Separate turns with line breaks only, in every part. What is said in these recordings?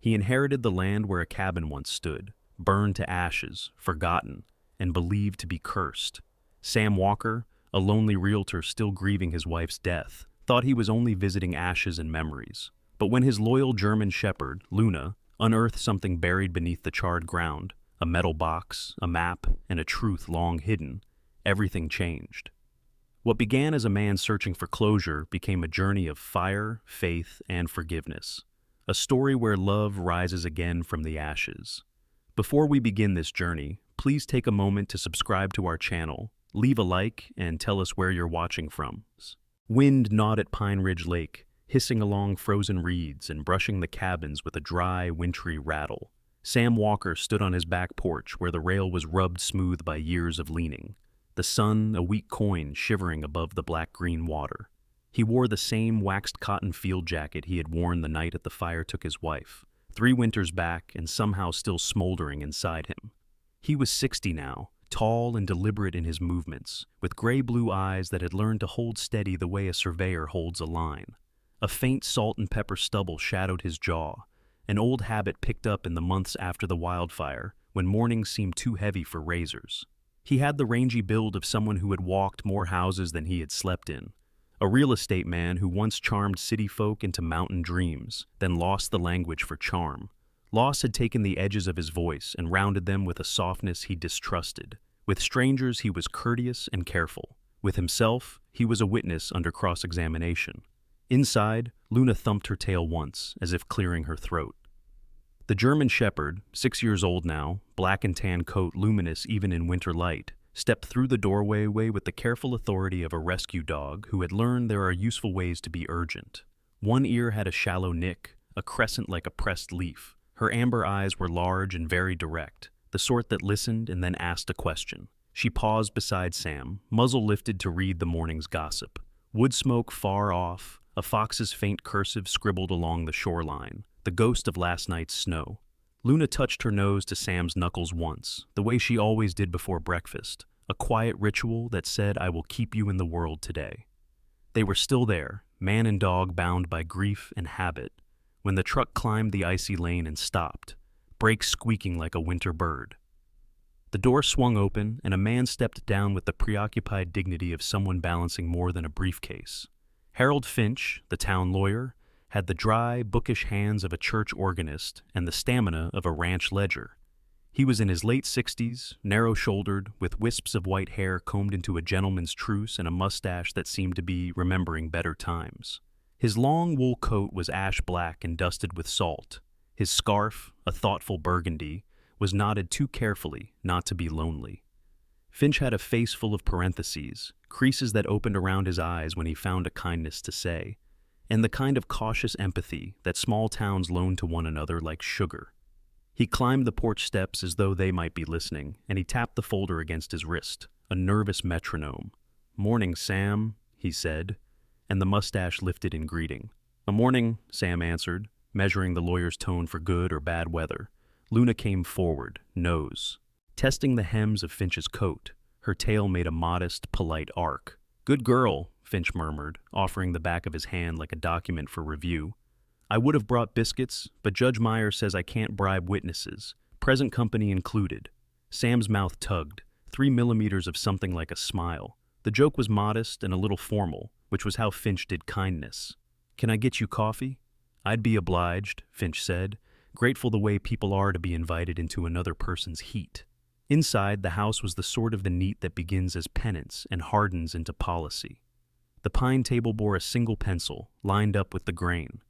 He inherited the land where a cabin once stood, burned to ashes, forgotten, and believed to be cursed. Sam Walker, a lonely realtor still grieving his wife's death, thought he was only visiting ashes and memories. But when his loyal German shepherd, Luna, unearthed something buried beneath the charred ground, a metal box, a map, and a truth long hidden, everything changed. What began as a man searching for closure became a journey of fire, faith, and forgiveness. A story where love rises again from the ashes. Before we begin this journey, please take a moment to subscribe to our channel, leave a like, and tell us where you're watching from. Wind gnawed at Pine Ridge Lake, hissing along frozen reeds and brushing the cabins with a dry, wintry rattle. Sam Walker stood on his back porch where the rail was rubbed smooth by years of leaning, the sun a weak coin shivering above the black-green water. He wore the same waxed cotton field jacket he had worn the night at the fire took his wife, 3 winters back and somehow still smoldering inside him. He was 60 now, tall and deliberate in his movements, with gray-blue eyes that had learned to hold steady the way a surveyor holds a line. A faint salt and pepper stubble shadowed his jaw, an old habit picked up in the months after the wildfire, when mornings seemed too heavy for razors. He had the rangy build of someone who had walked more houses than he had slept in, a real estate man who once charmed city folk into mountain dreams, then lost the language for charm. Loss had taken the edges of his voice and rounded them with a softness he distrusted. With strangers, he was courteous and careful. With himself, he was a witness under cross-examination. Inside, Luna thumped her tail once, as if clearing her throat. The German shepherd, 6 years old now, black and tan coat luminous even in winter light, stepped through the doorway with the careful authority of a rescue dog who had learned there are useful ways to be urgent. One ear had a shallow nick, a crescent like a pressed leaf. Her amber eyes were large and very direct, the sort that listened and then asked a question. She paused beside Sam, muzzle lifted to read the morning's gossip. Wood smoke far off, a fox's faint cursive scribbled along the shoreline, the ghost of last night's snow. Luna touched her nose to Sam's knuckles once, the way she always did before breakfast, a quiet ritual that said, "I will keep you in the world today." They were still there, man and dog bound by grief and habit, when the truck climbed the icy lane and stopped, brakes squeaking like a winter bird. The door swung open, and a man stepped down with the preoccupied dignity of someone balancing more than a briefcase. Harold Finch, the town lawyer, had the dry, bookish hands of a church organist and the stamina of a ranch ledger. He was in his late 60s, narrow-shouldered, with wisps of white hair combed into a gentleman's truce and a mustache that seemed to be remembering better times. His long wool coat was ash black and dusted with salt. His scarf, a thoughtful burgundy, was knotted too carefully not to be lonely. Finch had a face full of parentheses, creases that opened around his eyes when he found a kindness to say, and the kind of cautious empathy that small towns loan to one another like sugar. He climbed the porch steps as though they might be listening, and he tapped the folder against his wrist, a nervous metronome. "Morning, Sam," he said, and the mustache lifted in greeting. "A morning," Sam answered, measuring the lawyer's tone for good or bad weather. Luna came forward, nose, testing the hems of Finch's coat. Her tail made a modest, polite arc. "Good girl," Finch murmured, offering the back of his hand like a document for review. "I would have brought biscuits, but Judge Meyer says I can't bribe witnesses, present company included." Sam's mouth tugged, 3 millimeters of something like a smile. The joke was modest and a little formal, which was how Finch did kindness. "Can I get you coffee?" "I'd be obliged," Finch said, grateful the way people are to be invited into another person's heat. Inside, the house was the sort of the neat that begins as penance and hardens into policy. The pine table bore a single pencil, lined up with the grain.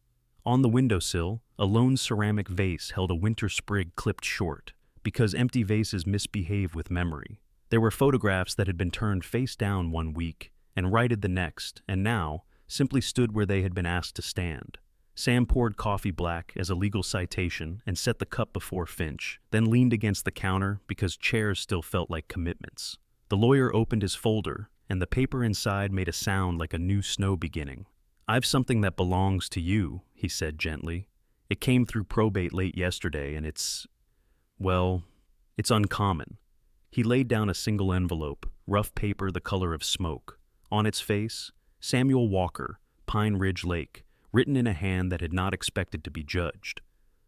On the windowsill, a lone ceramic vase held a winter sprig clipped short, because empty vases misbehave with memory. There were photographs that had been turned face down one week and righted the next, and now simply stood where they had been asked to stand. Sam poured coffee black as a legal citation and set the cup before Finch, then leaned against the counter because chairs still felt like commitments. The lawyer opened his folder, and the paper inside made a sound like a new snow beginning. "I've something that belongs to you," he said gently. "It came through probate late yesterday, and it's uncommon." He laid down a single envelope, rough paper the color of smoke. On its face, Samuel Walker, Pine Ridge Lake, written in a hand that had not expected to be judged.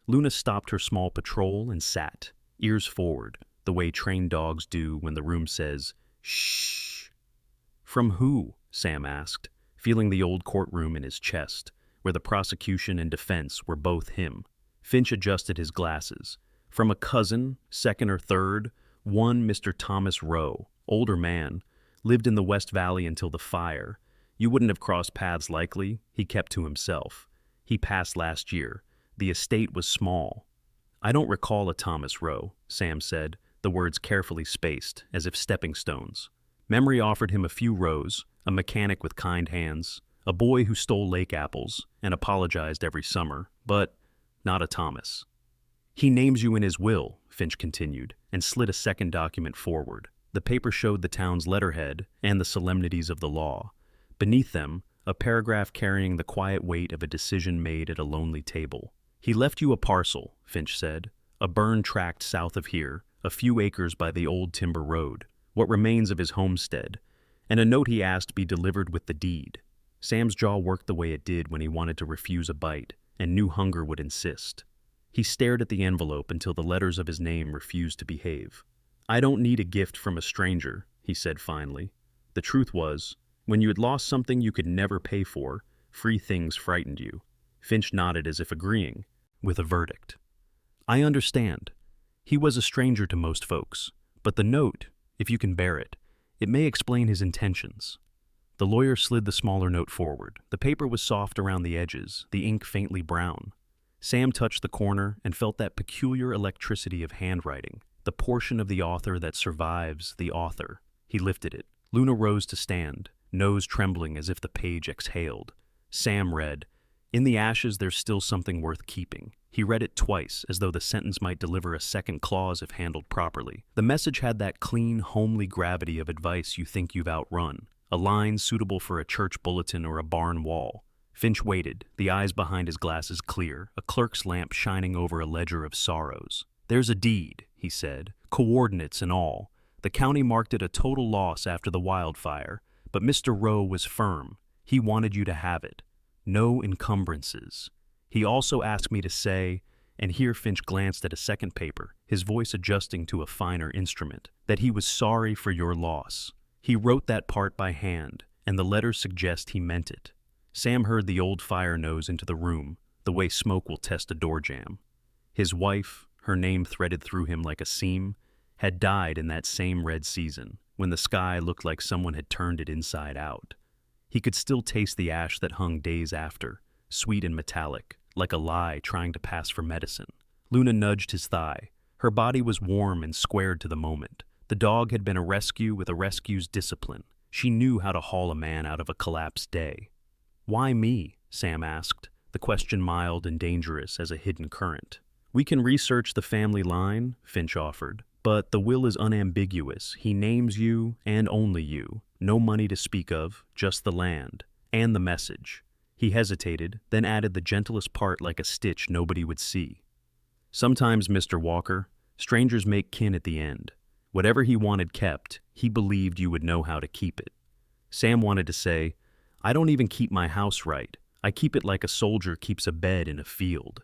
Luna stopped her small patrol and sat, ears forward, the way trained dogs do when the room says, "Shh." "From who?" Sam asked, feeling the old courtroom in his chest, where the prosecution and defense were both him. Finch adjusted his glasses. "From a cousin, second or third, one Mr. Thomas Rowe, older man, lived in the West Valley until the fire. You wouldn't have crossed paths likely, he kept to himself. He passed last year. The estate was small." "I don't recall a Thomas Rowe," Sam said, the words carefully spaced, as if stepping stones. Memory offered him a few rows, a mechanic with kind hands, a boy who stole lake apples and apologized every summer, but not a Thomas. "He names you in his will," Finch continued, and slid a second document forward. The paper showed the town's letterhead and the solemnities of the law. Beneath them, a paragraph carrying the quiet weight of a decision made at a lonely table. "He left you a parcel," Finch said, "a burned tract south of here, a few acres by the old timber road, what remains of his homestead, and a note he asked be delivered with the deed." Sam's jaw worked the way it did when he wanted to refuse a bite, and knew hunger would insist. He stared at the envelope until the letters of his name refused to behave. "I don't need a gift from a stranger," he said finally. The truth was, when you had lost something you could never pay for, free things frightened you. Finch nodded as if agreeing with a verdict. "I understand. He was a stranger to most folks, but the note, if you can bear it, it may explain his intentions." The lawyer slid the smaller note forward. The paper was soft around the edges, the ink faintly brown. Sam touched the corner and felt that peculiar electricity of handwriting, the portion of the author that survives the author. He lifted it. Luna rose to stand, nose trembling as if the page exhaled. Sam read, "In the ashes there's still something worth keeping." He read it twice, as though the sentence might deliver a second clause if handled properly. The message had that clean, homely gravity of advice you think you've outrun, a line suitable for a church bulletin or a barn wall. Finch waited, the eyes behind his glasses clear, a clerk's lamp shining over a ledger of sorrows. "There's a deed," he said, "coordinates and all. The county marked it a total loss after the wildfire, but Mr. Rowe was firm. He wanted you to have it. No encumbrances. He also asked me to say," and here Finch glanced at a second paper, his voice adjusting to a finer instrument, "that he was sorry for your loss. He wrote that part by hand, and the letters suggest he meant it." Sam heard the old fire nose into the room, the way smoke will test a door jamb. His wife, her name threaded through him like a seam, had died in that same red season, when the sky looked like someone had turned it inside out. He could still taste the ash that hung days after, sweet and metallic, like a lie trying to pass for medicine. Luna nudged his thigh. Her body was warm and squared to the moment. The dog had been a rescue with a rescue's discipline. She knew how to haul a man out of a collapsed day. "Why me?" Sam asked, the question mild and dangerous as a hidden current. "We can research the family line," Finch offered, "but the will is unambiguous. He names you, and only you. No money to speak of, just the land, and the message." He hesitated, then added the gentlest part like a stitch nobody would see. "Sometimes, Mr. Walker, strangers make kin at the end. Whatever he wanted kept, he believed you would know how to keep it." Sam wanted to say, "I don't even keep my house right. I keep it like a soldier keeps a bed in a field."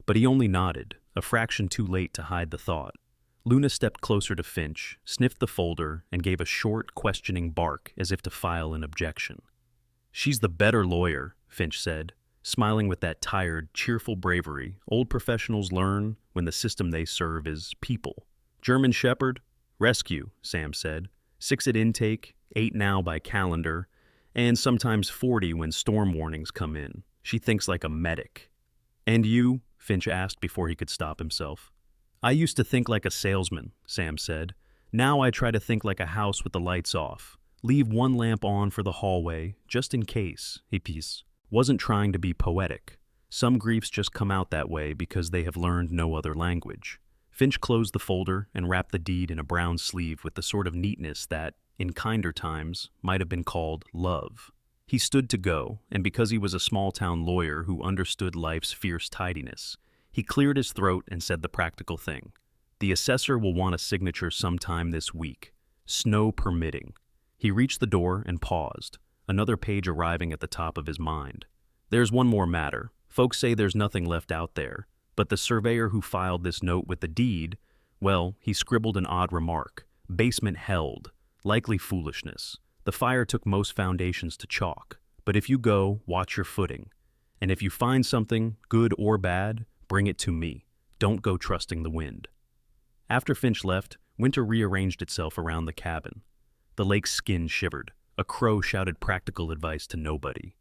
But he only nodded, a fraction too late to hide the thought. Luna stepped closer to Finch, sniffed the folder, and gave a short, questioning bark as if to file an objection. "She's the better lawyer," Finch said, smiling with that tired, cheerful bravery old professionals learn when the system they serve is people. "German Shepherd? Rescue," Sam said. 6 at intake, 8 now by calendar, and sometimes 40 when storm warnings come in. She thinks like a medic. "And you?" Finch asked before he could stop himself. "I used to think like a salesman," Sam said. "Now I try to think like a house with the lights off. Leave one lamp on for the hallway, just in case." He wasn't trying to be poetic. Some griefs just come out that way because they have learned no other language. Finch closed the folder and wrapped the deed in a brown sleeve with the sort of neatness that, in kinder times, might have been called love. He stood to go, and because he was a small-town lawyer who understood life's fierce tidiness, he cleared his throat and said the practical thing. "The assessor will want a signature sometime this week, snow permitting." He reached the door and paused, another page arriving at the top of his mind. "There's one more matter. Folks say there's nothing left out there. But the surveyor who filed this note with the deed, well, he scribbled an odd remark. Basement held. Likely foolishness. The fire took most foundations to chalk. But if you go, watch your footing. And if you find something, good or bad, bring it to me. Don't go trusting the wind. After Finch left, winter rearranged itself around the cabin. The lake's skin shivered. A crow shouted practical advice to nobody.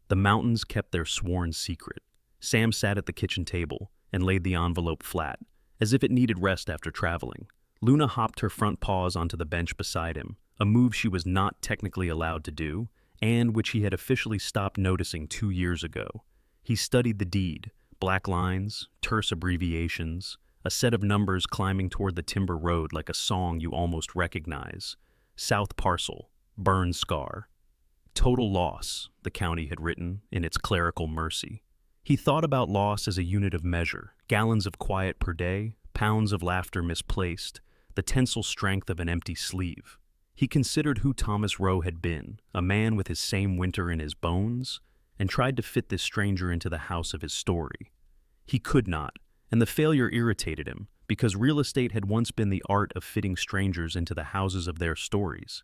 The mountains kept their sworn secret. Sam sat at the kitchen table and laid the envelope flat, as if it needed rest after traveling. Luna hopped her front paws onto the bench beside him, a move she was not technically allowed to do, and which he had officially stopped noticing 2 years ago. He studied the deed, black lines, terse abbreviations, a set of numbers climbing toward the timber road like a song you almost recognize. South Parcel, burn scar. Total loss, the county had written in its clerical mercy. He thought about loss as a unit of measure, gallons of quiet per day, pounds of laughter misplaced, the tensile strength of an empty sleeve. He considered who Thomas Rowe had been, a man with his same winter in his bones, and tried to fit this stranger into the house of his story. He could not, and the failure irritated him, because real estate had once been the art of fitting strangers into the houses of their stories.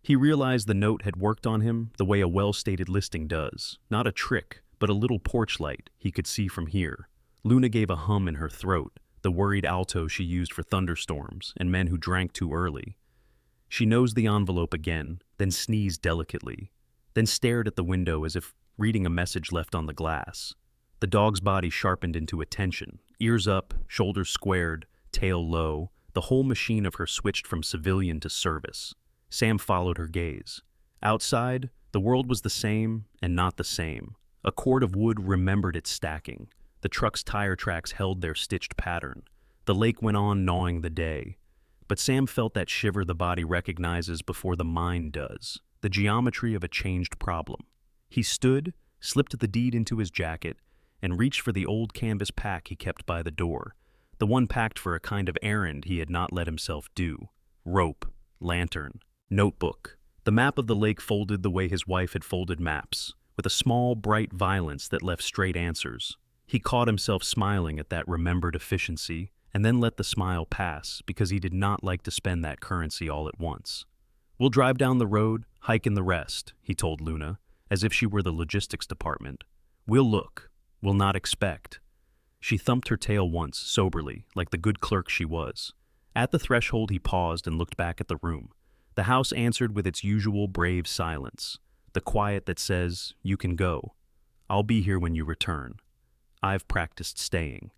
He realized the note had worked on him the way a well-stated listing does, not a trick, but a little porch light he could see from here. Luna gave a hum in her throat, the worried alto she used for thunderstorms and men who drank too early. She nosed the envelope again, then sneezed delicately, then stared at the window as if reading a message left on the glass. The dog's body sharpened into attention, ears up, shoulders squared, tail low. The whole machine of her switched from civilian to service. Sam followed her gaze. Outside, the world was the same and not the same. A cord of wood remembered its stacking. The truck's tire tracks held their stitched pattern. The lake went on gnawing the day. But Sam felt that shiver the body recognizes before the mind does, the geometry of a changed problem. He stood, slipped the deed into his jacket, and reached for the old canvas pack he kept by the door, the one packed for a kind of errand he had not let himself do. Rope, lantern, notebook. The map of the lake folded the way his wife had folded maps, with a small, bright violence that left straight answers. He caught himself smiling at that remembered efficiency, and then let the smile pass because he did not like to spend that currency all at once. "We'll drive down the road, hike in the rest," he told Luna, as if she were the logistics department. "We'll look. We'll not expect." She thumped her tail once, soberly, like the good clerk she was. At the threshold he paused and looked back at the room. The house answered with its usual brave silence, the quiet that says, "You can go. I'll be here when you return. I've practiced staying."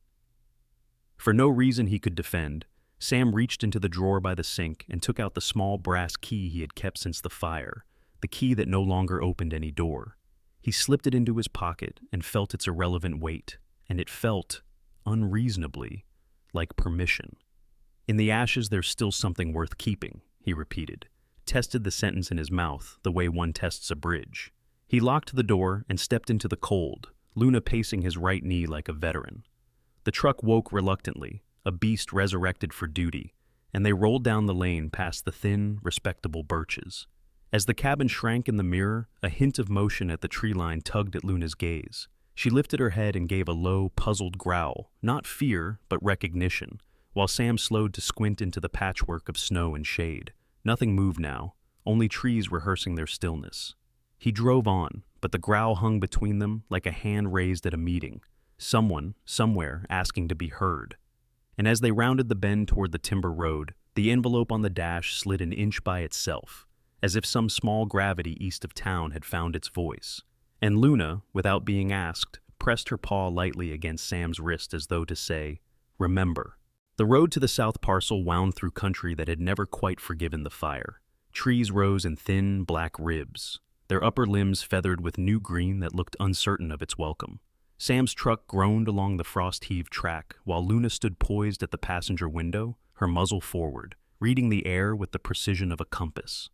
For no reason he could defend, Sam reached into the drawer by the sink and took out the small brass key he had kept since the fire, the key that no longer opened any door. He slipped it into his pocket and felt its irrelevant weight, and it felt, unreasonably, like permission. "In the ashes there's still something worth keeping," he repeated, tested the sentence in his mouth the way one tests a bridge. He locked the door and stepped into the cold, Luna pacing his right knee like a veteran. The truck woke reluctantly, a beast resurrected for duty, and they rolled down the lane past the thin, respectable birches. As the cabin shrank in the mirror, a hint of motion at the tree line tugged at Luna's gaze. She lifted her head and gave a low, puzzled growl, not fear, but recognition, while Sam slowed to squint into the patchwork of snow and shade. Nothing moved now, only trees rehearsing their stillness. He drove on, but the growl hung between them like a hand raised at a meeting, someone, somewhere, asking to be heard. And as they rounded the bend toward the timber road, the envelope on the dash slid an inch by itself, as if some small gravity east of town had found its voice. And Luna, without being asked, pressed her paw lightly against Sam's wrist as though to say, "Remember." The road to the south parcel wound through country that had never quite forgiven the fire. Trees rose in thin, black ribs, their upper limbs feathered with new green that looked uncertain of its welcome. Sam's truck groaned along the frost-heaved track, while Luna stood poised at the passenger window, her muzzle forward, reading the air with the precision of a compass.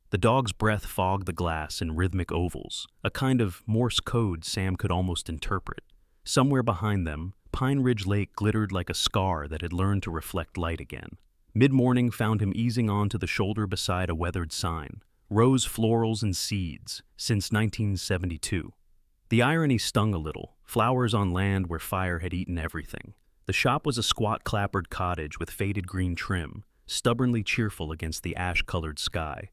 The dog's breath fogged the glass in rhythmic ovals, a kind of Morse code Sam could almost interpret. Somewhere behind them, Pine Ridge Lake glittered like a scar that had learned to reflect light again. Mid-morning found him easing onto the shoulder beside a weathered sign, "Rose Florals and Seeds, since 1972. The irony stung a little, flowers on land where fire had eaten everything. The shop was a squat clapboard cottage with faded green trim, stubbornly cheerful against the ash-colored sky.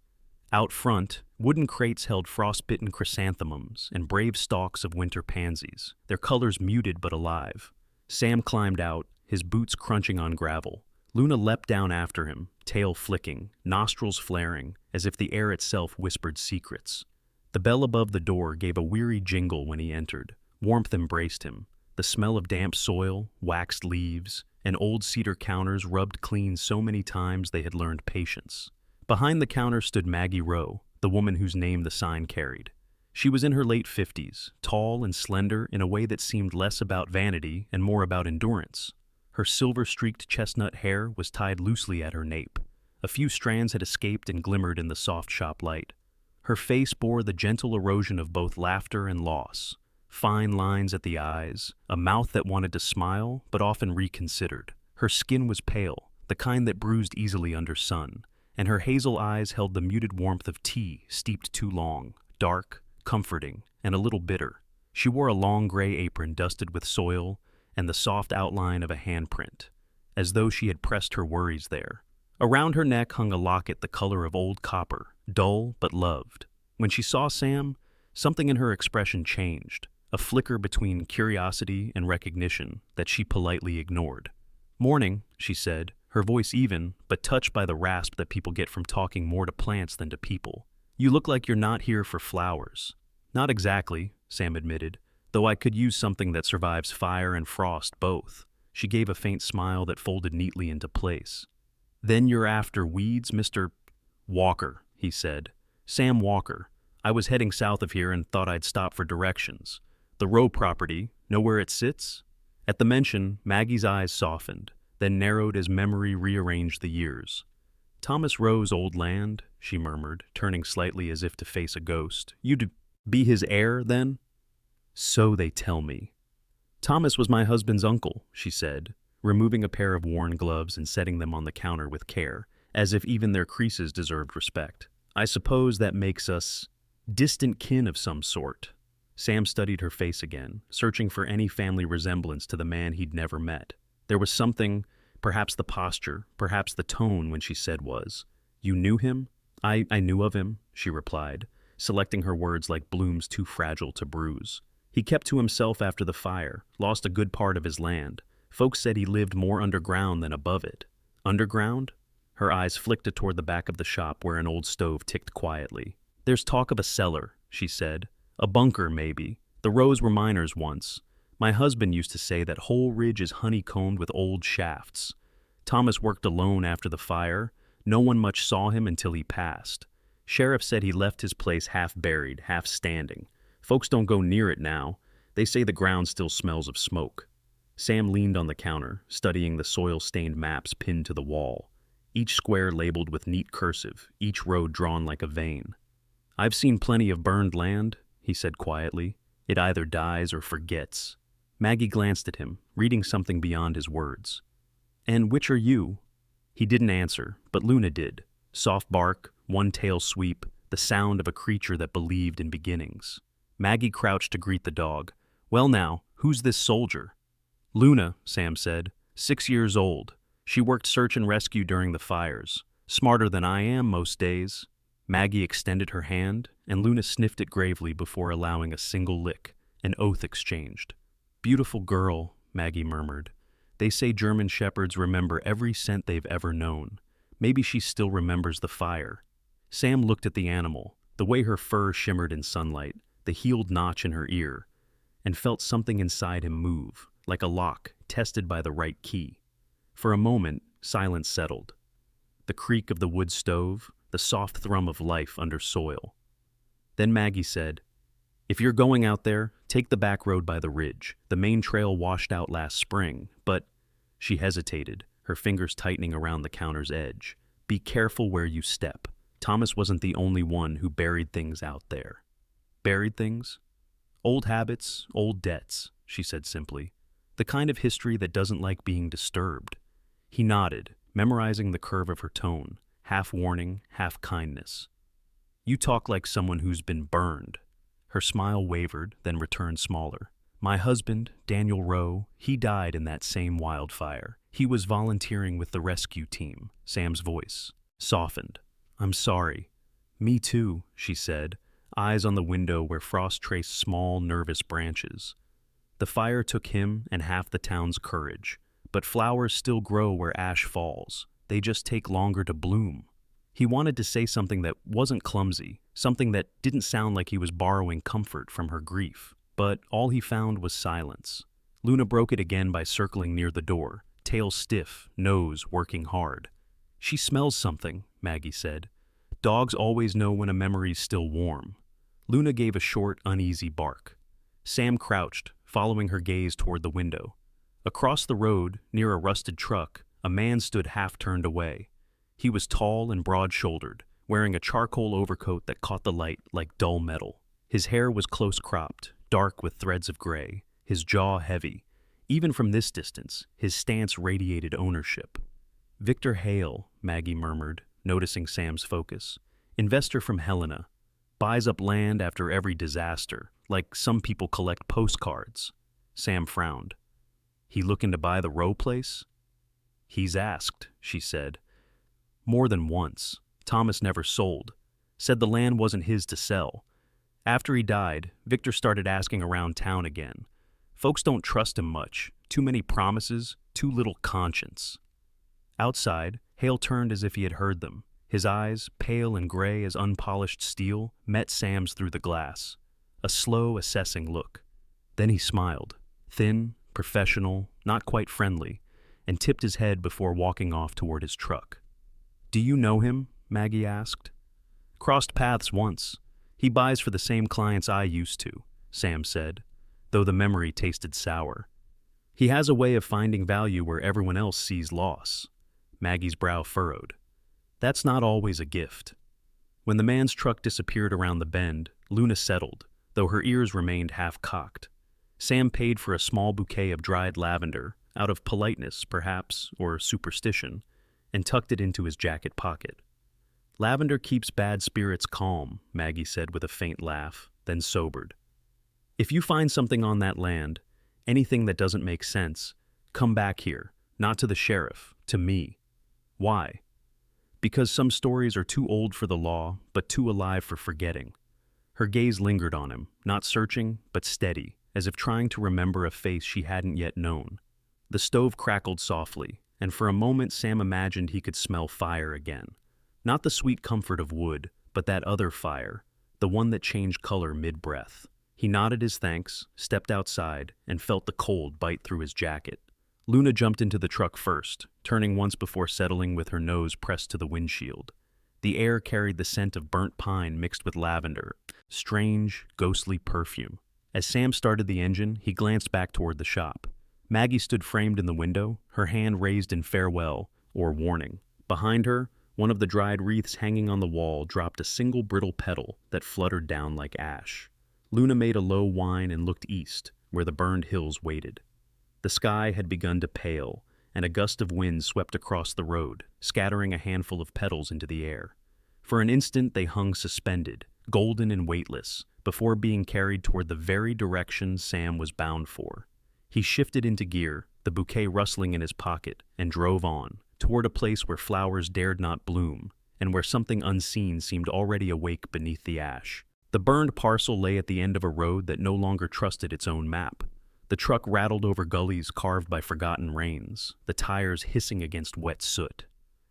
Out front, wooden crates held frost-bitten chrysanthemums and brave stalks of winter pansies, their colors muted but alive. Sam climbed out, his boots crunching on gravel. Luna leapt down after him, tail flicking, nostrils flaring, as if the air itself whispered secrets. The bell above the door gave a weary jingle when he entered. Warmth embraced him. The smell of damp soil, waxed leaves, and old cedar counters rubbed clean so many times they had learned patience. Behind the counter stood Maggie Rowe, the woman whose name the sign carried. She was in her late 50s, tall and slender in a way that seemed less about vanity and more about endurance. Her silver-streaked chestnut hair was tied loosely at her nape. A few strands had escaped and glimmered in the soft shop light. Her face bore the gentle erosion of both laughter and loss. Fine lines at the eyes, a mouth that wanted to smile but often reconsidered. Her skin was pale, the kind that bruised easily under sun, and her hazel eyes held the muted warmth of tea steeped too long, dark, comforting, and a little bitter. She wore a long gray apron dusted with soil and the soft outline of a handprint, as though she had pressed her worries there. Around her neck hung a locket the color of old copper, dull but loved. When she saw Sam, something in her expression changed, a flicker between curiosity and recognition that she politely ignored. "Morning," she said, her voice even, but touched by the rasp that people get from talking more to plants than to people. "You look like you're not here for flowers." "Not exactly," Sam admitted, "though I could use something that survives fire and frost both." She gave a faint smile that folded neatly into place. "Then you're after weeds, Mr. Walker," he said. "Sam Walker. I was heading south of here and thought I'd stop for directions. The Rowe property, know where it sits?" At the mention, Maggie's eyes softened, then narrowed as memory rearranged the years. "Thomas Rowe's old land," she murmured, turning slightly as if to face a ghost. "You'd be his heir, then?" "So they tell me." "Thomas was my husband's uncle," she said, removing a pair of worn gloves and setting them on the counter with care, as if even their creases deserved respect. "I suppose that makes us distant kin of some sort." Sam studied her face again, searching for any family resemblance to the man he'd never met. There was something, perhaps the posture, perhaps the tone when she said was, "You knew him?" I knew of him," she replied, selecting her words like blooms too fragile to bruise. "He kept to himself after the fire, lost a good part of his land. Folks said he lived more underground than above it." "Underground?" Her eyes flicked toward the back of the shop where an old stove ticked quietly. "There's talk of a cellar," she said. "A bunker, maybe. The Rowes were miners once. My husband used to say that whole ridge is honeycombed with old shafts. Thomas worked alone after the fire. No one much saw him until he passed. Sheriff said he left his place half buried, half standing. Folks don't go near it now. They say the ground still smells of smoke." Sam leaned on the counter, studying the soil-stained maps pinned to the wall, each square labeled with neat cursive, each road drawn like a vein. "I've seen plenty of burned land," he said quietly. "It either dies or forgets." Maggie glanced at him, reading something beyond his words. "And which are you?" He didn't answer, but Luna did. Soft bark, one tail sweep, the sound of a creature that believed in beginnings. Maggie crouched to greet the dog. "Well now, who's this soldier?" "Luna," Sam said. 6 years old. She worked search and rescue during the fires. Smarter than I am most days." Maggie extended her hand, and Luna sniffed it gravely before allowing a single lick, an oath exchanged. "Beautiful girl," Maggie murmured. "They say German shepherds remember every scent they've ever known. Maybe she still remembers the fire." Sam looked at the animal, the way her fur shimmered in sunlight, the healed notch in her ear, and felt something inside him move, like a lock tested by the right key. For a moment, silence settled. The creak of the wood stove, the soft thrum of life under soil. Then Maggie said, "If you're going out there, take the back road by the ridge. The main trail washed out last spring, but—" She hesitated, her fingers tightening around the counter's edge. "Be careful where you step. Thomas wasn't the only one who buried things out there." "Buried things?" "Old habits, old debts," she said simply. "The kind of history that doesn't like being disturbed." He nodded, memorizing the curve of her tone, half warning, half kindness. "You talk like someone who's been burned." Her smile wavered, then returned smaller. My husband, Daniel Rowe, he died in that same wildfire. He was volunteering with the rescue team. Sam's voice softened. I'm sorry. Me too, she said, eyes on the window where frost traced small, nervous branches. The fire took him and half the town's courage, but flowers still grow where ash falls. They just take longer to bloom. He wanted to say something that wasn't clumsy, something that didn't sound like he was borrowing comfort from her grief. But all he found was silence. Luna broke it again by circling near the door, tail stiff, nose working hard. She smells something, Maggie said. Dogs always know when a memory's still warm. Luna gave a short, uneasy bark. Sam crouched, following her gaze toward the window. Across the road, near a rusted truck, a man stood half-turned away. He was tall and broad-shouldered, wearing a charcoal overcoat that caught the light like dull metal. His hair was close-cropped, dark with threads of gray, his jaw heavy. Even from this distance, his stance radiated ownership. Victor Hale, Maggie murmured, noticing Sam's focus. Investor from Helena. Buys up land after every disaster, like some people collect postcards. Sam frowned. He looking to buy the Rowe place? He's asked, she said. More than once. Thomas never sold. Said the land wasn't his to sell. After he died, Victor started asking around town again. Folks don't trust him much. Too many promises, too little conscience. Outside, Hale turned as if he had heard them. His eyes, pale and gray as unpolished steel, met Sam's through the glass. A slow, assessing look. Then he smiled. Thin, professional, not quite friendly, and tipped his head before walking off toward his truck. Do you know him? Maggie asked. Crossed paths once. He buys for the same clients I used to, Sam said, though the memory tasted sour. He has a way of finding value where everyone else sees loss. Maggie's brow furrowed. That's not always a gift. When the man's truck disappeared around the bend, Luna settled, though her ears remained half-cocked. Sam paid for a small bouquet of dried lavender, out of politeness, perhaps, or superstition, and tucked it into his jacket pocket. Lavender keeps bad spirits calm, Maggie said with a faint laugh, then sobered. If you find something on that land, anything that doesn't make sense, come back here, not to the sheriff, to me. Why? Because some stories are too old for the law, but too alive for forgetting. Her gaze lingered on him, not searching, but steady, as if trying to remember a face she hadn't yet known. The stove crackled softly, and for a moment Sam imagined he could smell fire again. Not the sweet comfort of wood, but that other fire, the one that changed color mid-breath. He nodded his thanks, stepped outside, and felt the cold bite through his jacket. Luna jumped into the truck first, turning once before settling with her nose pressed to the windshield. The air carried the scent of burnt pine mixed with lavender, strange, ghostly perfume. As Sam started the engine, he glanced back toward the shop. Maggie stood framed in the window, her hand raised in farewell, or warning. Behind her, one of the dried wreaths hanging on the wall dropped a single brittle petal that fluttered down like ash. Luna made a low whine and looked east, where the burned hills waited. The sky had begun to pale, and a gust of wind swept across the road, scattering a handful of petals into the air. For an instant they hung suspended, golden and weightless, before being carried toward the very direction Sam was bound for. He shifted into gear, the bouquet rustling in his pocket, and drove on, toward a place where flowers dared not bloom, and where something unseen seemed already awake beneath the ash. The burned parcel lay at the end of a road that no longer trusted its own map. The truck rattled over gullies carved by forgotten rains, the tires hissing against wet soot.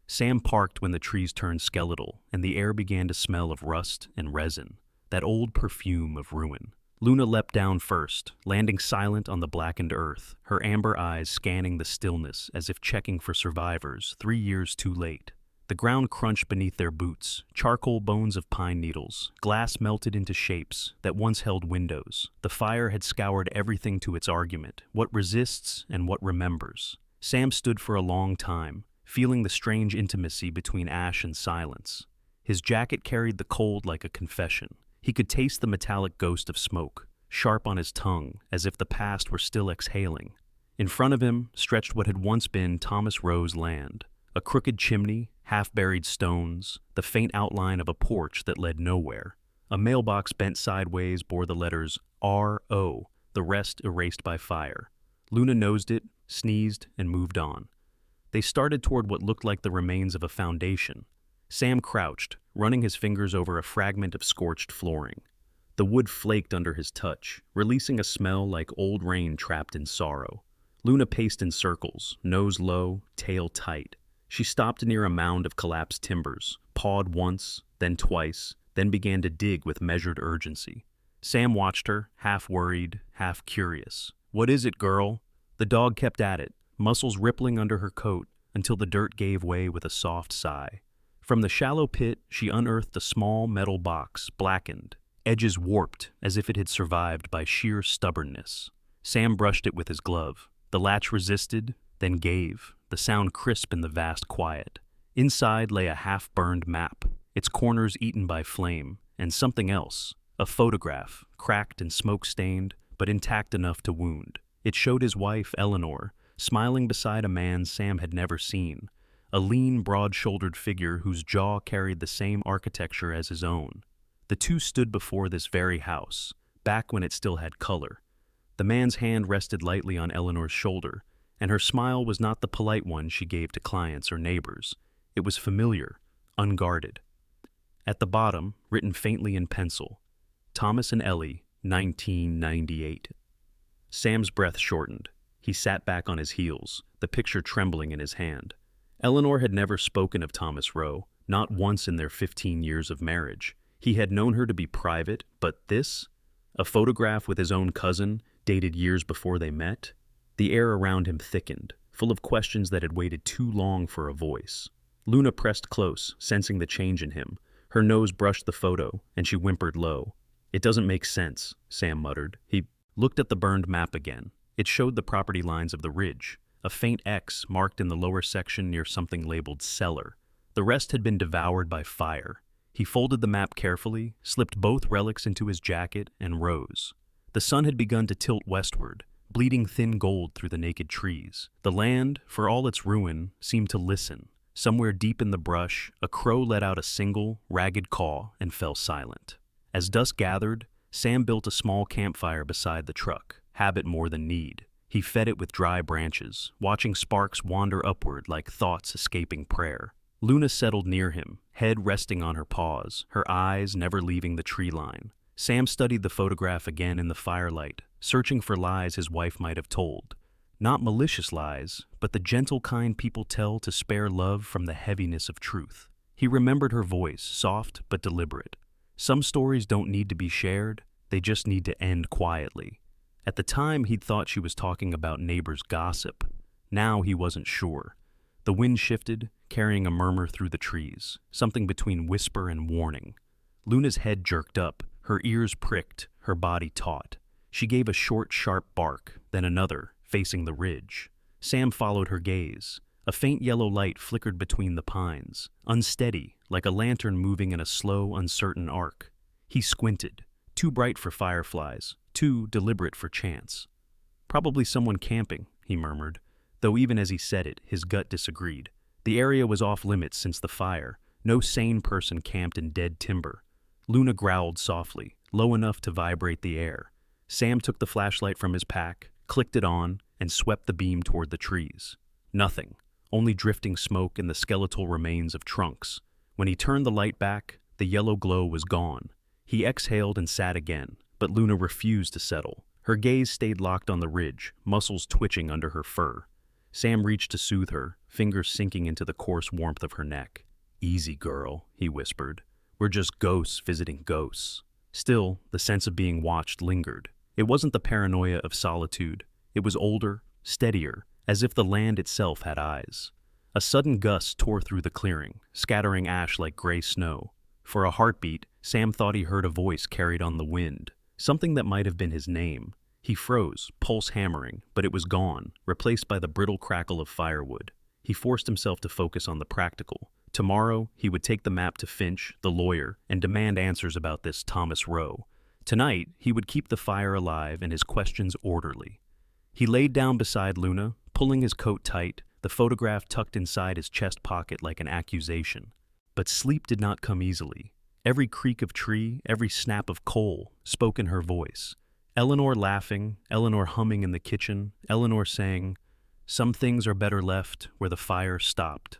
Sam parked when the trees turned skeletal, and the air began to smell of rust and resin, that old perfume of ruin. Luna leapt down first, landing silent on the blackened earth, her amber eyes scanning the stillness as if checking for survivors 3 years too late. The ground crunched beneath their boots, charcoal bones of pine needles, glass melted into shapes that once held windows. The fire had scoured everything to its argument, what resists and what remembers. Sam stood for a long time, feeling the strange intimacy between ash and silence. His jacket carried the cold like a confession. He could taste the metallic ghost of smoke, sharp on his tongue, as if the past were still exhaling. In front of him stretched what had once been Thomas Rowe's land, a crooked chimney, half-buried stones, the faint outline of a porch that led nowhere. A mailbox bent sideways bore the letters R.O., the rest erased by fire. Luna nosed it, sneezed, and moved on. They started toward what looked like the remains of a foundation. Sam crouched, running his fingers over a fragment of scorched flooring. The wood flaked under his touch, releasing a smell like old rain trapped in sorrow. Luna paced in circles, nose low, tail tight. She stopped near a mound of collapsed timbers, pawed once, then twice, then began to dig with measured urgency. Sam watched her, half worried, half curious. "What is it, girl?" The dog kept at it, muscles rippling under her coat, until the dirt gave way with a soft sigh. From the shallow pit, she unearthed a small metal box, blackened, edges warped as if it had survived by sheer stubbornness. Sam brushed it with his glove. The latch resisted, then gave, the sound crisp in the vast quiet. Inside lay a half-burned map, its corners eaten by flame, and something else, a photograph, cracked and smoke-stained, but intact enough to wound. It showed his wife, Eleanor, smiling beside a man Sam had never seen, a lean, broad-shouldered figure whose jaw carried the same architecture as his own. The two stood before this very house, back when it still had color. The man's hand rested lightly on Eleanor's shoulder, and her smile was not the polite one she gave to clients or neighbors. It was familiar, unguarded. At the bottom, written faintly in pencil, Thomas and Ellie, 1998. Sam's breath shortened. He sat back on his heels, the picture trembling in his hand. Eleanor had never spoken of Thomas Rowe, not once in their 15 years of marriage. He had known her to be private, but this? A photograph with his own cousin, dated years before they met? The air around him thickened, full of questions that had waited too long for a voice. Luna pressed close, sensing the change in him. Her nose brushed the photo, and she whimpered low. "It doesn't make sense," Sam muttered. He looked at the burned map again. It showed the property lines of the ridge, a faint X marked in the lower section near something labeled cellar. The rest had been devoured by fire. He folded the map carefully, slipped both relics into his jacket, and rose. The sun had begun to tilt westward, bleeding thin gold through the naked trees. The land, for all its ruin, seemed to listen. Somewhere deep in the brush, a crow let out a single, ragged caw and fell silent. As dusk gathered, Sam built a small campfire beside the truck, habit more than need. He fed it with dry branches, watching sparks wander upward like thoughts escaping prayer. Luna settled near him, head resting on her paws, her eyes never leaving the tree line. Sam studied the photograph again in the firelight, searching for lies his wife might have told. Not malicious lies, but the gentle kind people tell to spare love from the heaviness of truth. He remembered her voice, soft but deliberate. Some stories don't need to be shared, they just need to end quietly. At the time, he'd thought she was talking about neighbors' gossip. Now he wasn't sure. The wind shifted, carrying a murmur through the trees, something between whisper and warning. Luna's head jerked up, her ears pricked, her body taut. She gave a short, sharp bark, then another, facing the ridge. Sam followed her gaze. A faint yellow light flickered between the pines, unsteady, like a lantern moving in a slow, uncertain arc. He squinted, too bright for fireflies, too deliberate for chance. "Probably someone camping," he murmured, though even as he said it, his gut disagreed. The area was off limits since the fire. No sane person camped in dead timber. Luna growled softly, low enough to vibrate the air. Sam took the flashlight from his pack, clicked it on, and swept the beam toward the trees. Nothing, only drifting smoke and the skeletal remains of trunks. When he turned the light back, the yellow glow was gone. He exhaled and sat again, but Luna refused to settle. Her gaze stayed locked on the ridge, muscles twitching under her fur. Sam reached to soothe her, fingers sinking into the coarse warmth of her neck. "Easy, girl," he whispered. "We're just ghosts visiting ghosts." Still, the sense of being watched lingered. It wasn't the paranoia of solitude. It was older, steadier, as if the land itself had eyes. A sudden gust tore through the clearing, scattering ash like gray snow. For a heartbeat, Sam thought he heard a voice carried on the wind, something that might have been his name. He froze, pulse hammering, but it was gone, replaced by the brittle crackle of firewood. He forced himself to focus on the practical. Tomorrow, he would take the map to Finch, the lawyer, and demand answers about this Thomas Rowe. Tonight, he would keep the fire alive and his questions orderly. He laid down beside Luna, pulling his coat tight, the photograph tucked inside his chest pocket like an accusation. But sleep did not come easily. Every creak of tree, every snap of coal spoke in her voice. Eleanor laughing, Eleanor humming in the kitchen, Eleanor saying, "Some things are better left where the fire stopped."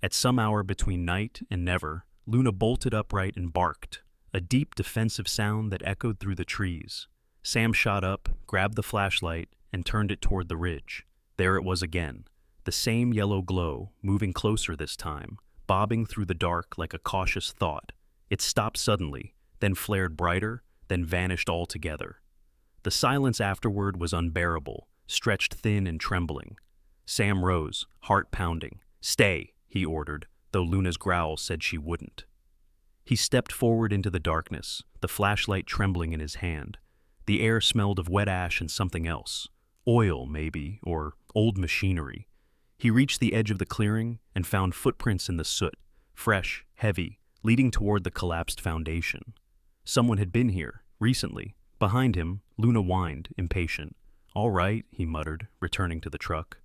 At some hour between night and never, Luna bolted upright and barked, a deep defensive sound that echoed through the trees. Sam shot up, grabbed the flashlight, and turned it toward the ridge. There it was again, the same yellow glow, moving closer this time, bobbing through the dark like a cautious thought. It stopped suddenly, then flared brighter, then vanished altogether. The silence afterward was unbearable, stretched thin and trembling. Sam rose, heart pounding. "Stay," he ordered, though Luna's growl said she wouldn't. He stepped forward into the darkness, the flashlight trembling in his hand. The air smelled of wet ash and something else. Oil, maybe, or old machinery. He reached the edge of the clearing and found footprints in the soot, fresh, heavy, leading toward the collapsed foundation. Someone had been here, recently. Behind him, Luna whined, impatient. "All right," he muttered, returning to the truck.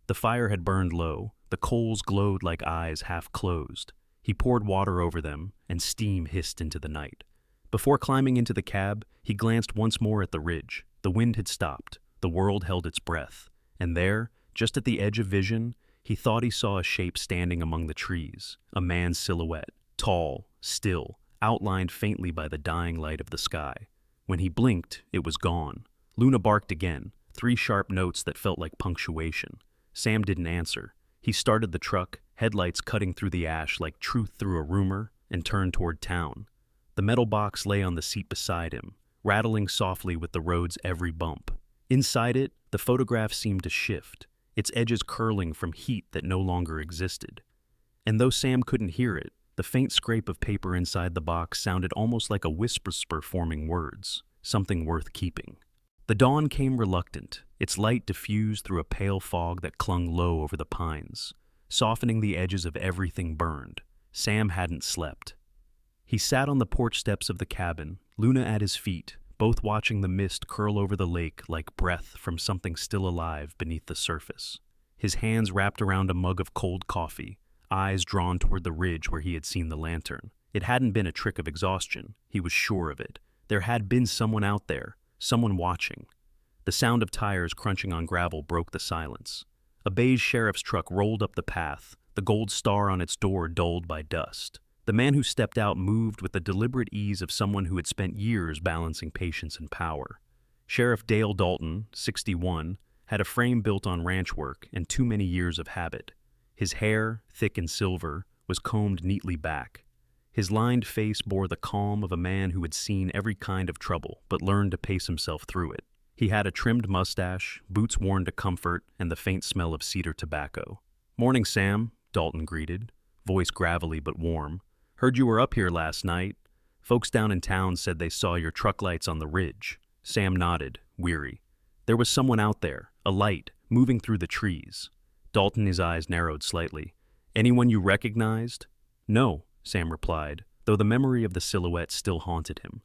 The fire had burned low. The coals glowed like eyes half closed. He poured water over them, and steam hissed into the night. Before climbing into the cab, he glanced once more at the ridge. The wind had stopped. The world held its breath. And there, just at the edge of vision, he thought he saw a shape standing among the trees, a man's silhouette, tall, still, outlined faintly by the dying light of the sky. When he blinked, it was gone. Luna barked again, 3 sharp notes that felt like punctuation. Sam didn't answer. He started the truck, headlights cutting through the ash like truth through a rumor, and turned toward town. The metal box lay on the seat beside him, rattling softly with the road's every bump. Inside it, the photograph seemed to shift, its edges curling from heat that no longer existed. And though Sam couldn't hear it, the faint scrape of paper inside the box sounded almost like a whisper forming words, something worth keeping. The dawn came reluctant, its light diffused through a pale fog that clung low over the pines, softening the edges of everything burned. Sam hadn't slept. He sat on the porch steps of the cabin, Luna at his feet, both watching the mist curl over the lake like breath from something still alive beneath the surface. His hands wrapped around a mug of cold coffee, eyes drawn toward the ridge where he had seen the lantern. It hadn't been a trick of exhaustion, he was sure of it. There had been someone out there, someone watching. The sound of tires crunching on gravel broke the silence. A beige sheriff's truck rolled up the path, the gold star on its door dulled by dust. The man who stepped out moved with the deliberate ease of someone who had spent years balancing patience and power. Sheriff Dale Dalton, 61, had a frame built on ranch work and too many years of habit. His hair, thick and silver, was combed neatly back. His lined face bore the calm of a man who had seen every kind of trouble but learned to pace himself through it. He had a trimmed mustache, boots worn to comfort, and the faint smell of cedar tobacco. "Morning, Sam," Dalton greeted, voice gravelly but warm. "Heard you were up here last night. Folks down in town said they saw your truck lights on the ridge." Sam nodded, weary. There was someone out there, a light, moving through the trees. Dalton's eyes narrowed slightly. "Anyone you recognized?" "No," Sam replied, though the memory of the silhouette still haunted him.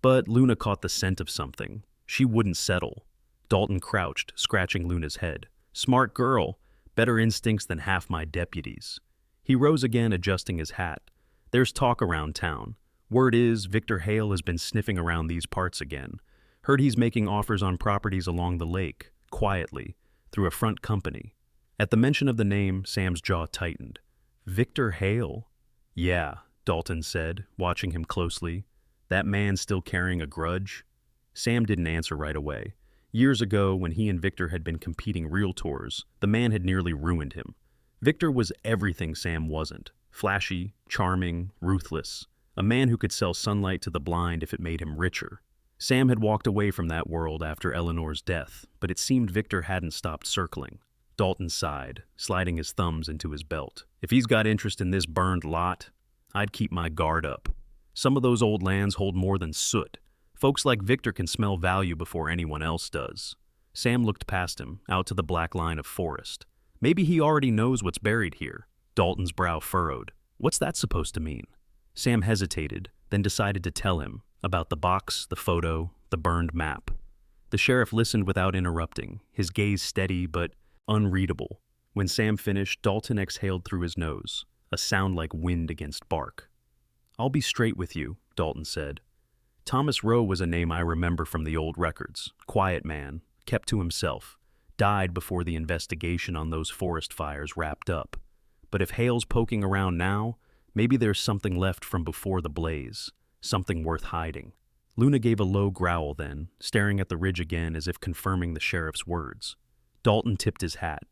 But Luna caught the scent of something. She wouldn't settle. Dalton crouched, scratching Luna's head. "Smart girl. Better instincts than half my deputies." He rose again, adjusting his hat. "There's talk around town. Word is Victor Hale has been sniffing around these parts again. Heard he's making offers on properties along the lake, quietly, through a front company." At the mention of the name, Sam's jaw tightened. "Victor Hale?" "Yeah," Dalton said, watching him closely. "That man still carrying a grudge?" Sam didn't answer right away. Years ago, when he and Victor had been competing realtors, the man had nearly ruined him. Victor was everything Sam wasn't. Flashy, charming, ruthless. A man who could sell sunlight to the blind if it made him richer. Sam had walked away from that world after Eleanor's death, but it seemed Victor hadn't stopped circling. Dalton sighed, sliding his thumbs into his belt. "If he's got interest in this burned lot, I'd keep my guard up. Some of those old lands hold more than soot. Folks like Victor can smell value before anyone else does." Sam looked past him, out to the black line of forest. "Maybe he already knows what's buried here." Dalton's brow furrowed. "What's that supposed to mean?" Sam hesitated, then decided to tell him about the box, the photo, the burned map. The sheriff listened without interrupting, his gaze steady but unreadable. When Sam finished, Dalton exhaled through his nose, a sound like wind against bark. "I'll be straight with you," Dalton said. Thomas Rowe was a name I remember from the old records. Quiet man, kept to himself. Died before the investigation on those forest fires wrapped up. But if Hale's poking around now, maybe there's something left from before the blaze. Something worth hiding. Luna gave a low growl then, staring at the ridge again as if confirming the sheriff's words. Dalton tipped his hat.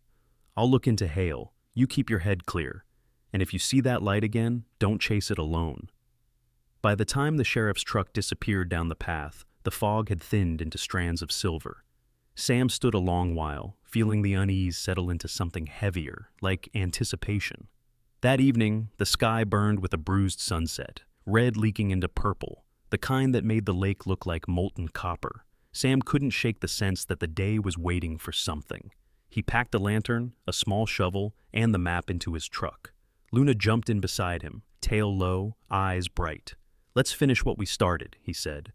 I'll look into Hale. You keep your head clear. And if you see that light again, don't chase it alone. By the time the sheriff's truck disappeared down the path, the fog had thinned into strands of silver. Sam stood a long while, feeling the unease settle into something heavier, like anticipation. That evening, the sky burned with a bruised sunset, red leaking into purple, the kind that made the lake look like molten copper. Sam couldn't shake the sense that the day was waiting for something. He packed a lantern, a small shovel, and the map into his truck. Luna jumped in beside him, tail low, eyes bright. "Let's finish what we started," he said.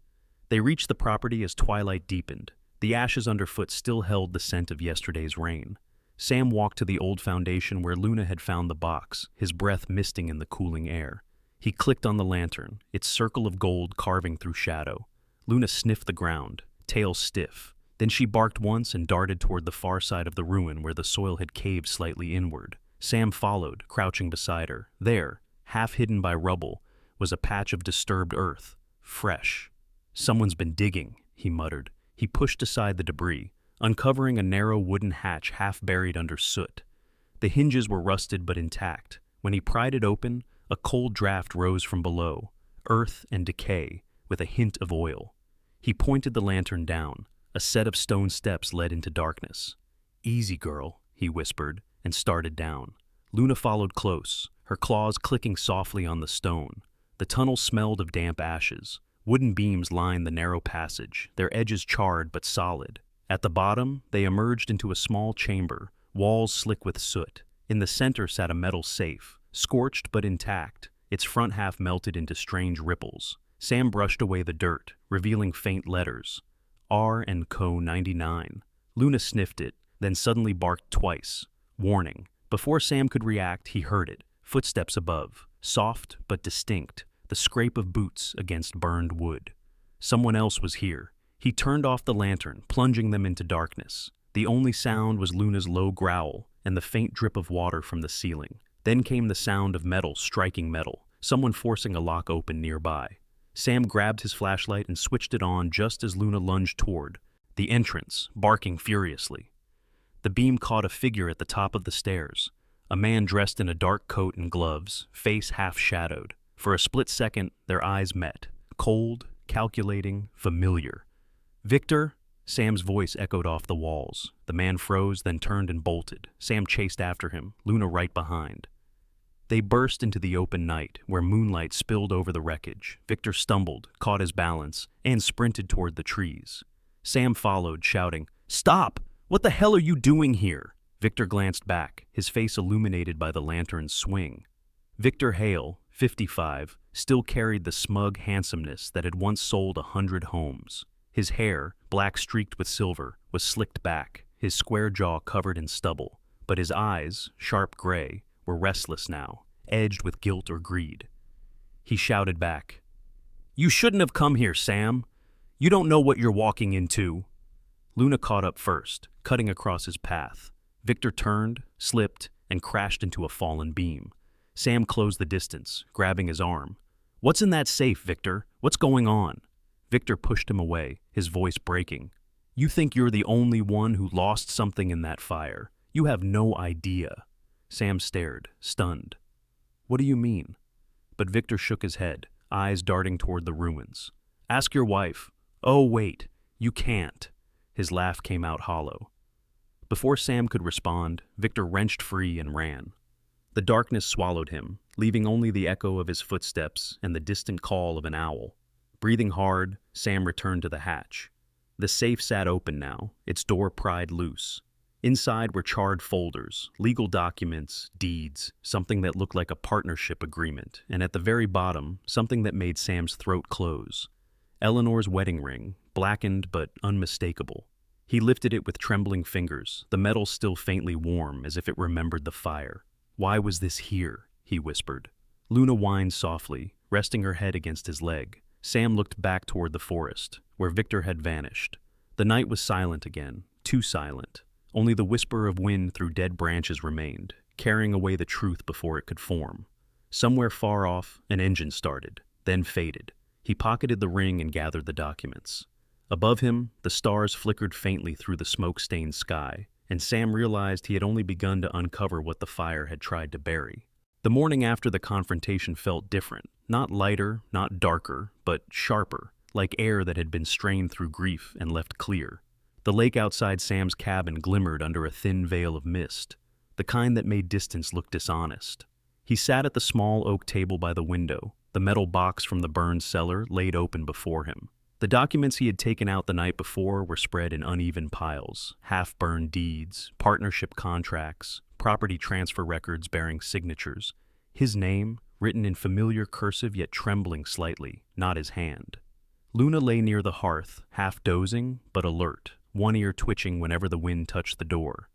They reached the property as twilight deepened. The ashes underfoot still held the scent of yesterday's rain. Sam walked to the old foundation where Luna had found the box, his breath misting in the cooling air. He clicked on the lantern, its circle of gold carving through shadow. Luna sniffed the ground, tail stiff. Then she barked once and darted toward the far side of the ruin where the soil had caved slightly inward. Sam followed, crouching beside her. There, half hidden by rubble, was a patch of disturbed earth, fresh. "Someone's been digging," he muttered. He pushed aside the debris, uncovering a narrow wooden hatch half buried under soot. The hinges were rusted but intact. When he pried it open, a cold draft rose from below, earth and decay, with a hint of oil. He pointed the lantern down. A set of stone steps led into darkness. "Easy, girl," he whispered, and started down. Luna followed close, her claws clicking softly on the stone. The tunnel smelled of damp ashes. Wooden beams lined the narrow passage, their edges charred but solid. At the bottom, they emerged into a small chamber, walls slick with soot. In the center sat a metal safe, scorched but intact, its front half melted into strange ripples. Sam brushed away the dirt, revealing faint letters. R&Co 99. Luna sniffed it, then suddenly barked twice. Warning. Before Sam could react, he heard it. Footsteps above, soft but distinct, the scrape of boots against burned wood. Someone else was here. He turned off the lantern, plunging them into darkness. The only sound was Luna's low growl and the faint drip of water from the ceiling. Then came the sound of metal striking metal, someone forcing a lock open nearby. Sam grabbed his flashlight and switched it on just as Luna lunged toward the entrance, barking furiously. The beam caught a figure at the top of the stairs, a man dressed in a dark coat and gloves, face half shadowed. For a split second, their eyes met, cold, calculating, familiar. "Victor?" Sam's voice echoed off the walls. The man froze, then turned and bolted. Sam chased after him, Luna right behind. They burst into the open night, where moonlight spilled over the wreckage. Victor stumbled, caught his balance, and sprinted toward the trees. Sam followed, shouting, "Stop! What the hell are you doing here?" Victor glanced back, his face illuminated by the lantern's swing. Victor Hale, 55, still carried the smug handsomeness that had once sold 100 homes. His hair, black streaked with silver, was slicked back, his square jaw covered in stubble. But his eyes, sharp gray, were restless now, edged with guilt or greed. He shouted back, "You shouldn't have come here, Sam. You don't know what you're walking into." Luna caught up first, cutting across his path. Victor turned, slipped, and crashed into a fallen beam. Sam closed the distance, grabbing his arm. "What's in that safe, Victor? What's going on?" Victor pushed him away, his voice breaking. "You think you're the only one who lost something in that fire. You have no idea." Sam stared, stunned. "What do you mean?" But Victor shook his head, eyes darting toward the ruins. "Ask your wife." "Oh, wait, you can't." His laugh came out hollow. Before Sam could respond, Victor wrenched free and ran. The darkness swallowed him, leaving only the echo of his footsteps and the distant call of an owl. Breathing hard, Sam returned to the hatch. The safe sat open now, its door pried loose. Inside were charred folders, legal documents, deeds, something that looked like a partnership agreement, and at the very bottom, something that made Sam's throat close. Eleanor's wedding ring, blackened but unmistakable. He lifted it with trembling fingers, the metal still faintly warm as if it remembered the fire. "Why was this here?" he whispered. Luna whined softly, resting her head against his leg. Sam looked back toward the forest, where Victor had vanished. The night was silent again, too silent. Only the whisper of wind through dead branches remained, carrying away the truth before it could form. Somewhere far off, an engine started, then faded. He pocketed the ring and gathered the documents. Above him, the stars flickered faintly through the smoke-stained sky, and Sam realized he had only begun to uncover what the fire had tried to bury. The morning after the confrontation felt different, not lighter, not darker, but sharper, like air that had been strained through grief and left clear. The lake outside Sam's cabin glimmered under a thin veil of mist, the kind that made distance look dishonest. He sat at the small oak table by the window, the metal box from the burned cellar laid open before him. The documents he had taken out the night before were spread in uneven piles, half-burned deeds, partnership contracts, property transfer records bearing signatures. His name, written in familiar cursive yet trembling slightly, not his hand. Luna lay near the hearth, half dozing but alert, one ear twitching whenever the wind touched the door.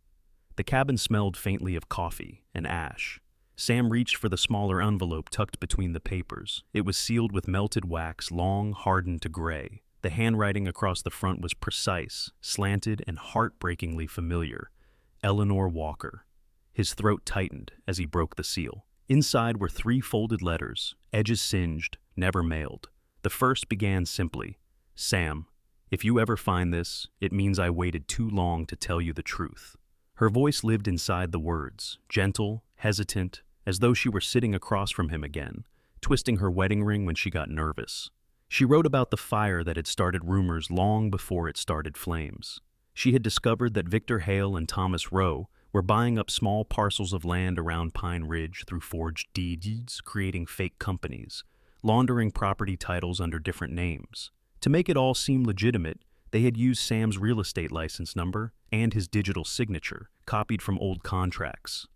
The cabin smelled faintly of coffee and ash. Sam reached for the smaller envelope tucked between the papers. It was sealed with melted wax, long hardened to gray. The handwriting across the front was precise, slanted, and heartbreakingly familiar. Eleanor Walker. His throat tightened as he broke the seal. Inside were 3 folded letters, edges singed, never mailed. The first began simply, "Sam, if you ever find this, it means I waited too long to tell you the truth." Her voice lived inside the words, gentle, hesitant, as though she were sitting across from him again, twisting her wedding ring when she got nervous. She wrote about the fire that had started rumors long before it started flames. She had discovered that Victor Hale and Thomas Rowe were buying up small parcels of land around Pine Ridge through forged deeds, creating fake companies, laundering property titles under different names. To make it all seem legitimate, they had used Sam's real estate license number and his digital signature, copied from old contracts.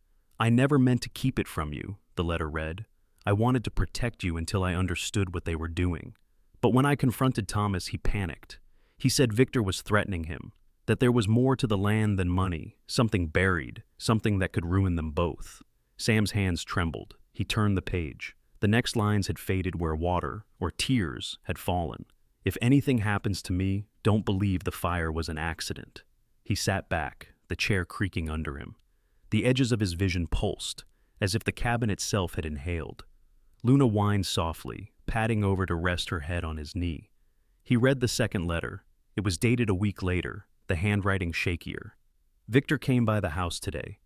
"I never meant to keep it from you," the letter read. "I wanted to protect you until I understood what they were doing." But when I confronted Thomas, he panicked. He said Victor was threatening him, that there was more to the land than money, something buried, something that could ruin them both. Sam's hands trembled. He turned the page. The next lines had faded where water, or tears, had fallen. "If anything happens to me, don't believe the fire was an accident." He sat back, the chair creaking under him. The edges of his vision pulsed, as if the cabin itself had inhaled. Luna whined softly, patting over to rest her head on his knee. He read the second letter. It was dated a week later, the handwriting shakier. "Victor came by the house today.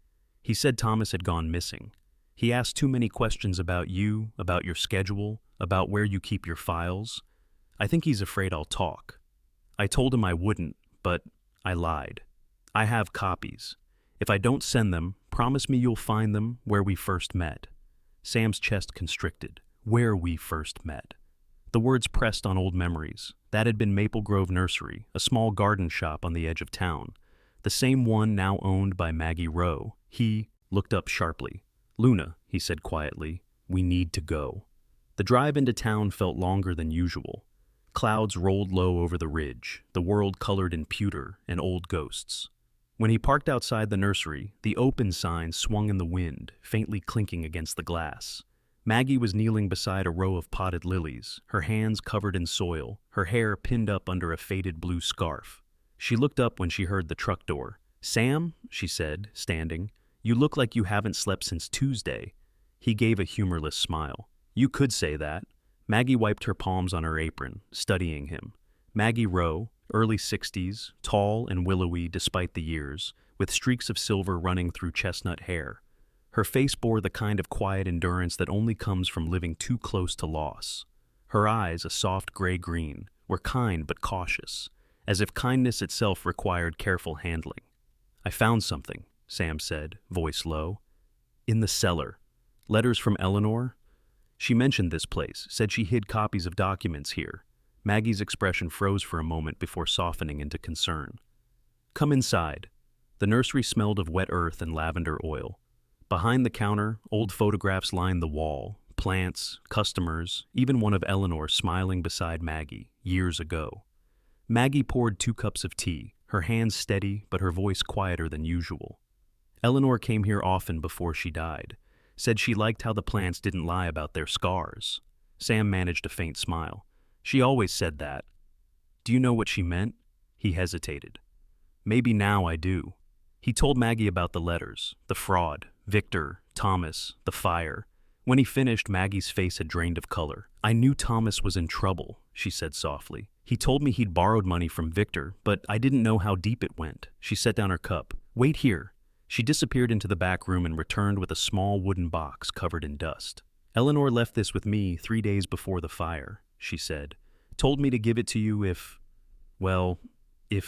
He said Thomas had gone missing. He asked too many questions about you, about your schedule, about where you keep your files. I think he's afraid I'll talk. I told him I wouldn't, but I lied. I have copies. If I don't send them, promise me you'll find them where we first met." Sam's chest constricted. Where we first met. The words pressed on old memories. That had been Maple Grove Nursery, a small garden shop on the edge of town. The same one now owned by Maggie Rowe. He looked up sharply. "Luna," he said quietly, "we need to go." The drive into town felt longer than usual. Clouds rolled low over the ridge, the world colored in pewter and old ghosts. When he parked outside the nursery, the open sign swung in the wind, faintly clinking against the glass. Maggie was kneeling beside a row of potted lilies, her hands covered in soil, her hair pinned up under a faded blue scarf. She looked up when she heard the truck door. "Sam," she said, standing, "you look like you haven't slept since Tuesday." He gave a humorless smile. "You could say that." Maggie wiped her palms on her apron, studying him. Maggie Rowe, early 60s, tall and willowy despite the years, with streaks of silver running through chestnut hair. Her face bore the kind of quiet endurance that only comes from living too close to loss. Her eyes, a soft gray-green, were kind but cautious, as if kindness itself required careful handling. "I found something," Sam said, voice low. "In the cellar. Letters from Eleanor." She mentioned this place, said she hid copies of documents here. Maggie's expression froze for a moment before softening into concern. "Come inside." The nursery smelled of wet earth and lavender oil. Behind the counter, old photographs lined the wall, plants, customers, even one of Eleanor smiling beside Maggie, years ago. Maggie poured 2 cups of tea, her hands steady but her voice quieter than usual. Eleanor came here often before she died, said she liked how the plants didn't lie about their scars. Sam managed a faint smile. She always said that. Do you know what she meant? He hesitated. Maybe now I do. He told Maggie about the letters, the fraud, Victor, Thomas, the fire. When he finished, Maggie's face had drained of color. I knew Thomas was in trouble, she said softly. He told me he'd borrowed money from Victor, but I didn't know how deep it went. She set down her cup. Wait here. She disappeared into the back room and returned with a small wooden box covered in dust. Eleanor left this with me 3 days before the fire, she said. Told me to give it to you if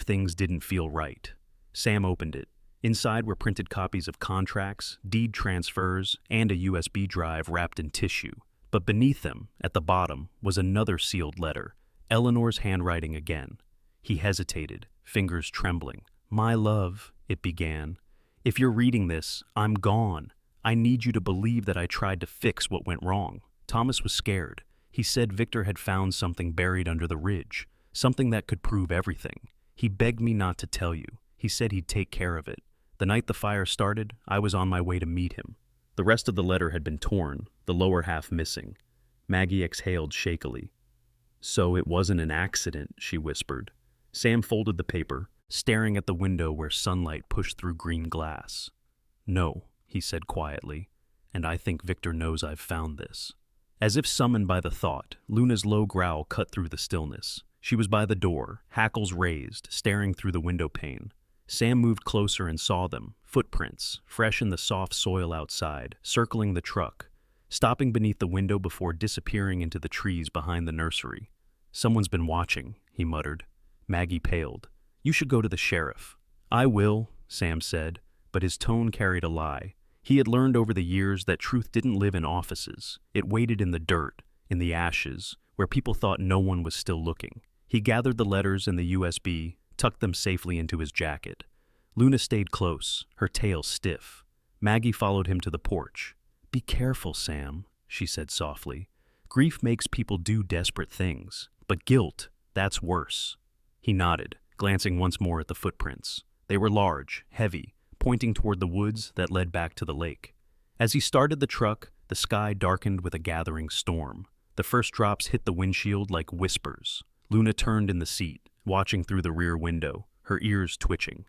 things didn't feel right. Sam opened it. Inside were printed copies of contracts, deed transfers, and a USB drive wrapped in tissue. But beneath them, at the bottom, was another sealed letter, Eleanor's handwriting again. He hesitated, fingers trembling. My love, it began. If you're reading this, I'm gone. I need you to believe that I tried to fix what went wrong. Thomas was scared. He said Victor had found something buried under the ridge, something that could prove everything. He begged me not to tell you. He said he'd take care of it. The night the fire started, I was on my way to meet him. The rest of the letter had been torn, the lower half missing. Maggie exhaled shakily. So it wasn't an accident, she whispered. Sam folded the paper, staring at the window where sunlight pushed through green glass. No, he said quietly, and I think Victor knows I've found this. As if summoned by the thought, Luna's low growl cut through the stillness. She was by the door, hackles raised, staring through the window pane. Sam moved closer and saw them, footprints, fresh in the soft soil outside, circling the truck, stopping beneath the window before disappearing into the trees behind the nursery. Someone's been watching, he muttered. Maggie paled. You should go to the sheriff. I will, Sam said, but his tone carried a lie. He had learned over the years that truth didn't live in offices. It waited in the dirt, in the ashes, where people thought no one was still looking. He gathered the letters and the USB, tucked them safely into his jacket. Luna stayed close, her tail stiff. Maggie followed him to the porch. Be careful, Sam, she said softly. Grief makes people do desperate things, but guilt, that's worse. He nodded, glancing once more at the footprints. They were large, heavy, pointing toward the woods that led back to the lake. As he started the truck, the sky darkened with a gathering storm. The first drops hit the windshield like whispers. Luna turned in the seat, watching through the rear window, her ears twitching.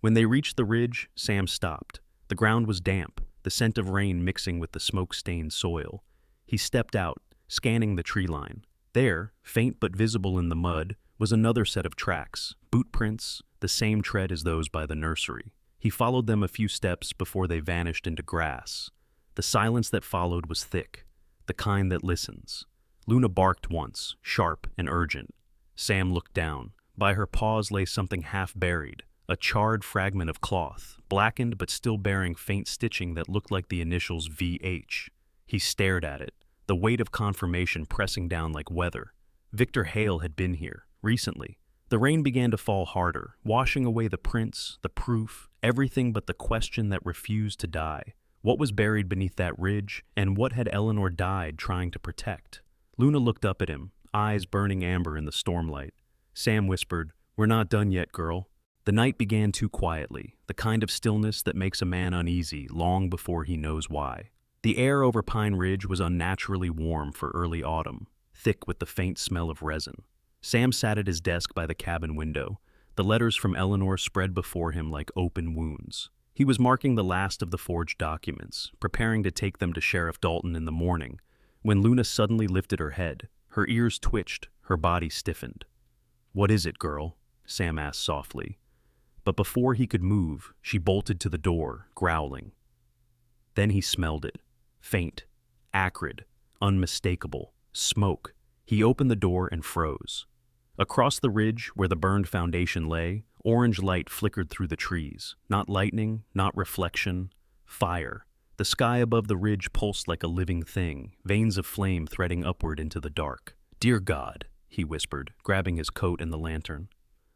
When they reached the ridge, Sam stopped. The ground was damp, the scent of rain mixing with the smoke-stained soil. He stepped out, scanning the tree line. There, faint but visible in the mud, was another set of tracks, boot prints, the same tread as those by the nursery. He followed them a few steps before they vanished into grass. The silence that followed was thick, the kind that listens. Luna barked once, sharp and urgent. Sam looked down. By her paws lay something half-buried, a charred fragment of cloth, blackened but still bearing faint stitching that looked like the initials VH. He stared at it, the weight of confirmation pressing down like weather. Victor Hale had been here, recently. The rain began to fall harder, washing away the prints, the proof, everything but the question that refused to die. What was buried beneath that ridge, and what had Eleanor died trying to protect? Luna looked up at him, eyes burning amber in the stormlight. Sam whispered, We're not done yet, girl. The night began too quietly, the kind of stillness that makes a man uneasy long before he knows why. The air over Pine Ridge was unnaturally warm for early autumn, thick with the faint smell of resin. Sam sat at his desk by the cabin window. The letters from Eleanor spread before him like open wounds. He was marking the last of the forged documents, preparing to take them to Sheriff Dalton in the morning, when Luna suddenly lifted her head. Her ears twitched, her body stiffened. What is it, girl? Sam asked softly. But before he could move, she bolted to the door, growling. Then he smelled it. Faint, acrid, unmistakable, smoke. He opened the door and froze. Across the ridge, where the burned foundation lay, orange light flickered through the trees. Not lightning, not reflection. Fire. The sky above the ridge pulsed like a living thing, veins of flame threading upward into the dark. Dear God, he whispered, grabbing his coat and the lantern.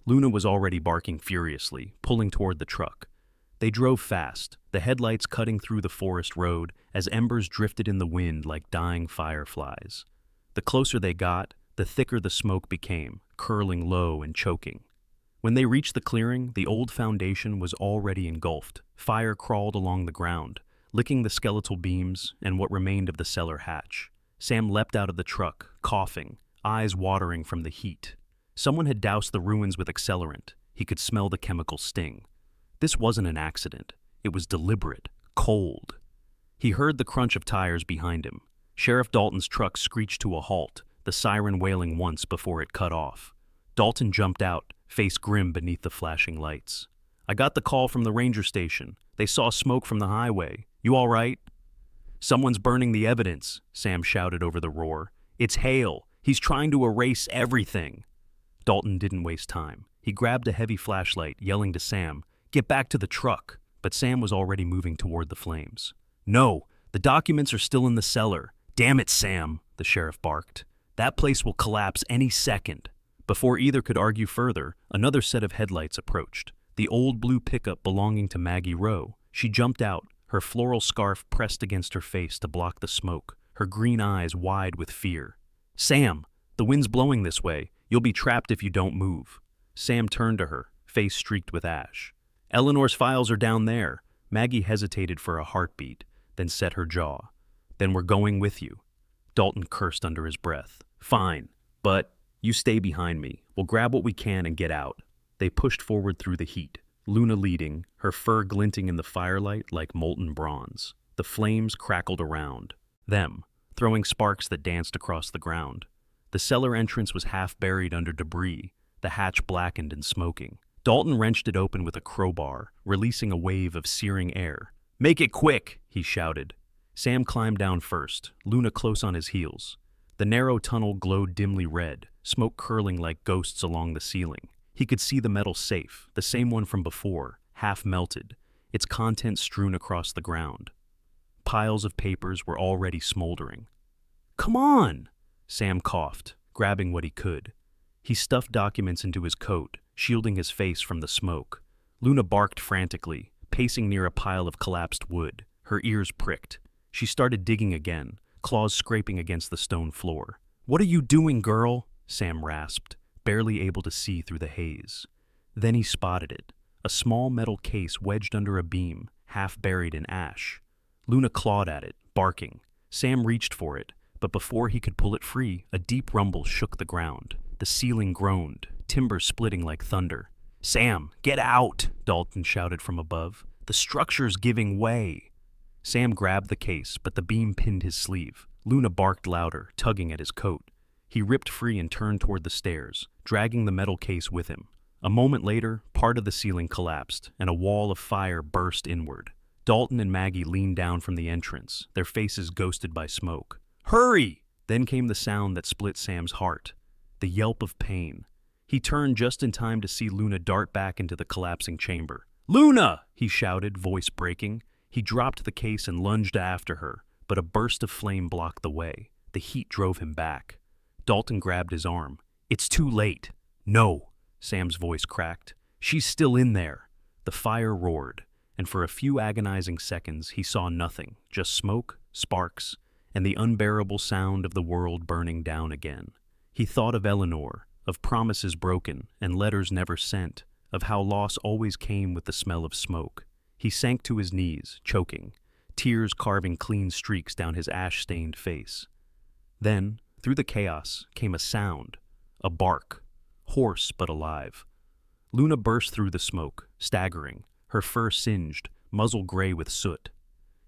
Luna was already barking furiously, pulling toward the truck. They drove fast, the headlights cutting through the forest road as embers drifted in the wind like dying fireflies. The closer they got, the thicker the smoke became, curling low and choking. When they reached the clearing, the old foundation was already engulfed. Fire crawled along the ground, licking the skeletal beams and what remained of the cellar hatch. Sam leapt out of the truck, coughing, eyes watering from the heat. Someone had doused the ruins with accelerant. He could smell the chemical sting. This wasn't an accident. It was deliberate, cold. He heard the crunch of tires behind him. Sheriff Dalton's truck screeched to a halt, the siren wailing once before it cut off. Dalton jumped out, face grim beneath the flashing lights. "I got the call from the ranger station. They saw smoke from the highway. You all right?" "Someone's burning the evidence," Sam shouted over the roar. "It's Hale. He's trying to erase everything." Dalton didn't waste time. He grabbed a heavy flashlight, yelling to Sam, "Get back to the truck." But Sam was already moving toward the flames. "No, the documents are still in the cellar. Damn it, Sam," the sheriff barked. "That place will collapse any second." Before either could argue further, another set of headlights approached. The old blue pickup belonging to Maggie Rowe. She jumped out, her floral scarf pressed against her face to block the smoke, her green eyes wide with fear. "Sam, the wind's blowing this way. You'll be trapped if you don't move." Sam turned to her, face streaked with ash. "Eleanor's files are down there." Maggie hesitated for a heartbeat, then set her jaw. "Then we're going with you." Dalton cursed under his breath. "Fine, but you stay behind me. We'll grab what we can and get out." They pushed forward through the heat, Luna leading, her fur glinting in the firelight like molten bronze. The flames crackled around them, throwing sparks that danced across the ground. The cellar entrance was half buried under debris, the hatch blackened and smoking. Dalton wrenched it open with a crowbar, releasing a wave of searing air. "Make it quick," he shouted. Sam climbed down first, Luna close on his heels. The narrow tunnel glowed dimly red, smoke curling like ghosts along the ceiling. He could see the metal safe, the same one from before, half melted, its contents strewn across the ground. Piles of papers were already smoldering. "Come on!" Sam coughed, grabbing what he could. He stuffed documents into his coat, shielding his face from the smoke. Luna barked frantically, pacing near a pile of collapsed wood, her ears pricked. She started digging again, claws scraping against the stone floor. "What are you doing, girl?" Sam rasped, barely able to see through the haze. Then he spotted it, a small metal case wedged under a beam, half buried in ash. Luna clawed at it, barking. Sam reached for it, but before he could pull it free, a deep rumble shook the ground. The ceiling groaned, timber splitting like thunder. "Sam, get out!" Dalton shouted from above. "The structure's giving way." Sam grabbed the case, but the beam pinned his sleeve. Luna barked louder, tugging at his coat. He ripped free and turned toward the stairs, dragging the metal case with him. A moment later, part of the ceiling collapsed, and a wall of fire burst inward. Dalton and Maggie leaned down from the entrance, their faces ghosted by smoke. "Hurry!" Then came the sound that split Sam's heart, the yelp of pain. He turned just in time to see Luna dart back into the collapsing chamber. "Luna!" he shouted, voice breaking. He dropped the case and lunged after her, but a burst of flame blocked the way. The heat drove him back. Dalton grabbed his arm. "It's too late." "No," Sam's voice cracked. "She's still in there." The fire roared, and for a few agonizing seconds he saw nothing, just smoke, sparks, and the unbearable sound of the world burning down again. He thought of Eleanor, of promises broken and letters never sent, of how loss always came with the smell of smoke. He sank to his knees, choking, tears carving clean streaks down his ash-stained face. Then, through the chaos, came a sound, a bark, hoarse but alive. Luna burst through the smoke, staggering, her fur singed, muzzle gray with soot.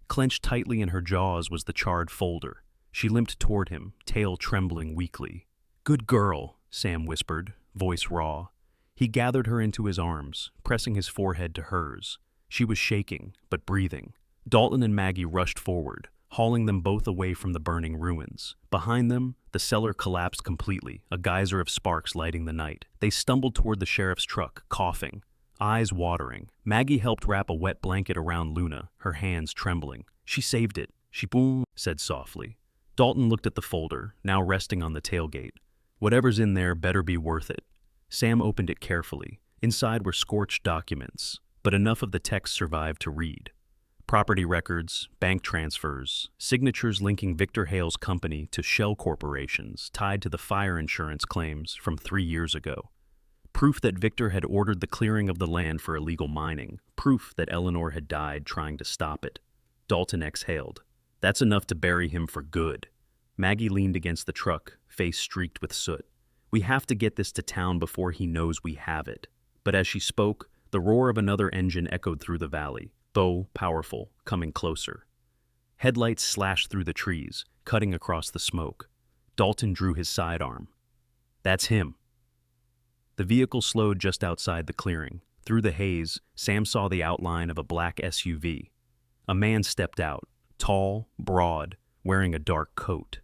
Clenched tightly in her jaws was the charred folder. She limped toward him, tail trembling weakly. "Good girl," Sam whispered, voice raw. He gathered her into his arms, pressing his forehead to hers. She was shaking, but breathing. Dalton and Maggie rushed forward, hauling them both away from the burning ruins. Behind them, the cellar collapsed completely, a geyser of sparks lighting the night. They stumbled toward the sheriff's truck, coughing, eyes watering. Maggie helped wrap a wet blanket around Luna, her hands trembling. "She saved it," she said softly. Dalton looked at the folder, now resting on the tailgate. "Whatever's in there better be worth it." Sam opened it carefully. Inside were scorched documents, but enough of the text survived to read. Property records, bank transfers, signatures linking Victor Hale's company to shell corporations tied to the fire insurance claims from 3 years ago. Proof that Victor had ordered the clearing of the land for illegal mining. Proof that Eleanor had died trying to stop it. Dalton exhaled. "That's enough to bury him for good." Maggie leaned against the truck, face streaked with soot. "We have to get this to town before he knows we have it." But as she spoke, the roar of another engine echoed through the valley, though powerful, coming closer. Headlights slashed through the trees, cutting across the smoke. Dalton drew his sidearm. "That's him." The vehicle slowed just outside the clearing. Through the haze, Sam saw the outline of a black SUV. A man stepped out, tall, broad, wearing a dark coat.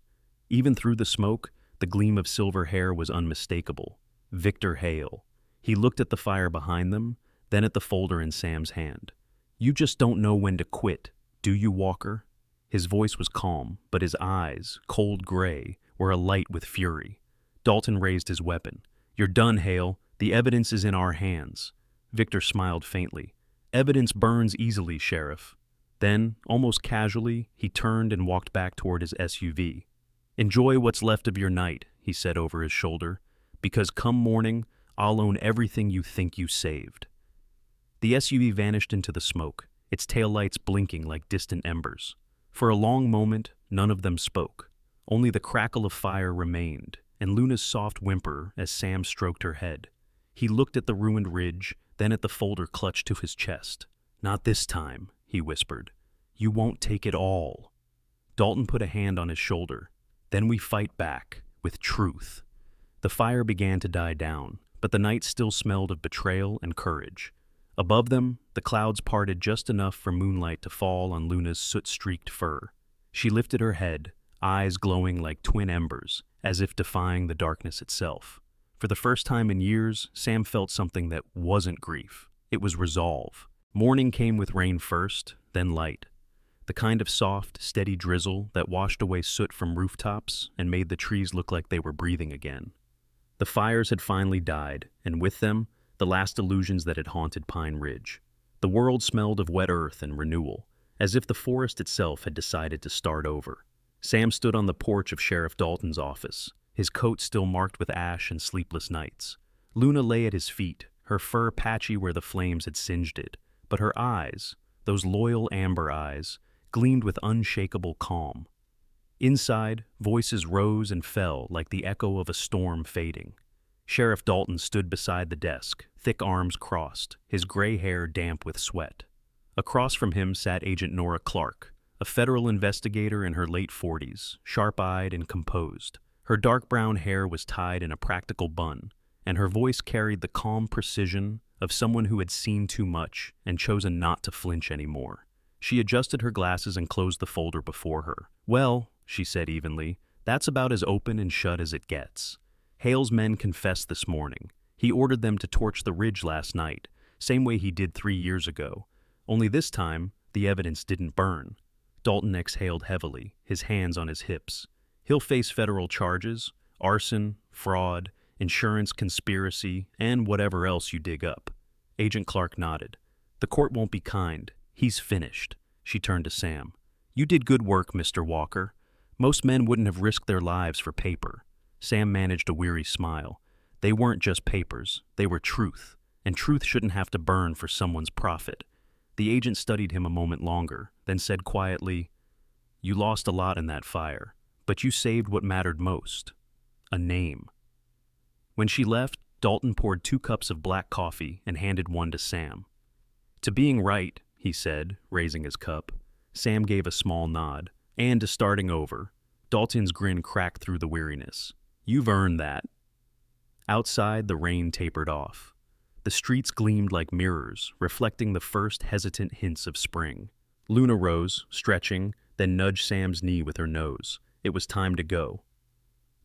Even through the smoke, the gleam of silver hair was unmistakable. Victor Hale. He looked at the fire behind them, then at the folder in Sam's hand. "You just don't know when to quit, do you, Walker?" His voice was calm, but his eyes, cold gray, were alight with fury. Dalton raised his weapon. "You're done, Hale. The evidence is in our hands." Victor smiled faintly. "Evidence burns easily, Sheriff." Then, almost casually, he turned and walked back toward his SUV. "Enjoy what's left of your night," he said over his shoulder, "because come morning, I'll own everything you think you saved." The SUV vanished into the smoke, its taillights blinking like distant embers. For a long moment, none of them spoke. Only the crackle of fire remained, and Luna's soft whimper as Sam stroked her head. He looked at the ruined ridge, then at the folder clutched to his chest. "Not this time," he whispered. "You won't take it all." Dalton put a hand on his shoulder. "Then we fight back, with truth." The fire began to die down, but the night still smelled of betrayal and courage. Above them, the clouds parted just enough for moonlight to fall on Luna's soot-streaked fur. She lifted her head, eyes glowing like twin embers, as if defying the darkness itself. For the first time in years, Sam felt something that wasn't grief. It was resolve. Morning came with rain first, then light. The kind of soft, steady drizzle that washed away soot from rooftops and made the trees look like they were breathing again. The fires had finally died, and with them, the last illusions that had haunted Pine Ridge. The world smelled of wet earth and renewal, as if the forest itself had decided to start over. Sam stood on the porch of Sheriff Dalton's office, his coat still marked with ash and sleepless nights. Luna lay at his feet, her fur patchy where the flames had singed it, but her eyes, those loyal amber eyes, gleamed with unshakable calm. Inside, voices rose and fell like the echo of a storm fading. Sheriff Dalton stood beside the desk, thick arms crossed, his gray hair damp with sweat. Across from him sat Agent Nora Clark, a federal investigator in her late 40s, sharp-eyed and composed. Her dark brown hair was tied in a practical bun, and her voice carried the calm precision of someone who had seen too much and chosen not to flinch anymore. She adjusted her glasses and closed the folder before her. "Well," she said evenly, "that's about as open and shut as it gets. Hale's men confessed this morning. He ordered them to torch the ridge last night, same way he did 3 years ago. Only this time, the evidence didn't burn." Dalton exhaled heavily, his hands on his hips. "He'll face federal charges, arson, fraud, insurance conspiracy, and whatever else you dig up." Agent Clark nodded. "The court won't be kind. He's finished." She turned to Sam. "You did good work, Mr. Walker. Most men wouldn't have risked their lives for paper." Sam managed a weary smile. "They weren't just papers, they were truth, and truth shouldn't have to burn for someone's profit." The agent studied him a moment longer, then said quietly, "You lost a lot in that fire, but you saved what mattered most. A name." When she left, Dalton poured 2 cups of black coffee and handed one to Sam. "To being right," he said, raising his cup. Sam gave a small nod. "And to starting over." Dalton's grin cracked through the weariness. "You've earned that." Outside, the rain tapered off. The streets gleamed like mirrors, reflecting the first hesitant hints of spring. Luna rose, stretching, then nudged Sam's knee with her nose. It was time to go.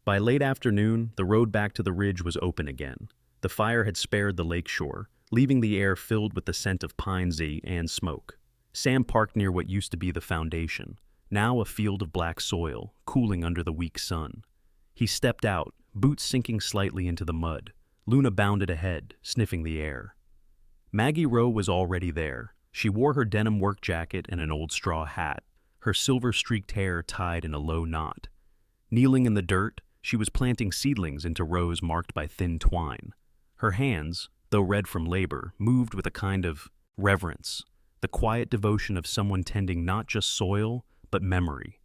By late afternoon, the road back to the ridge was open again. The fire had spared the lakeshore, leaving the air filled with the scent of pine-zea and smoke. Sam parked near what used to be the foundation, now a field of black soil, cooling under the weak sun. He stepped out, boots sinking slightly into the mud. Luna bounded ahead, sniffing the air. Maggie Rowe was already there. She wore her denim work jacket and an old straw hat, her silver-streaked hair tied in a low knot. Kneeling in the dirt, she was planting seedlings into rows marked by thin twine. Her hands, though red from labor, moved with a kind of reverence, the quiet devotion of someone tending not just soil, but memory.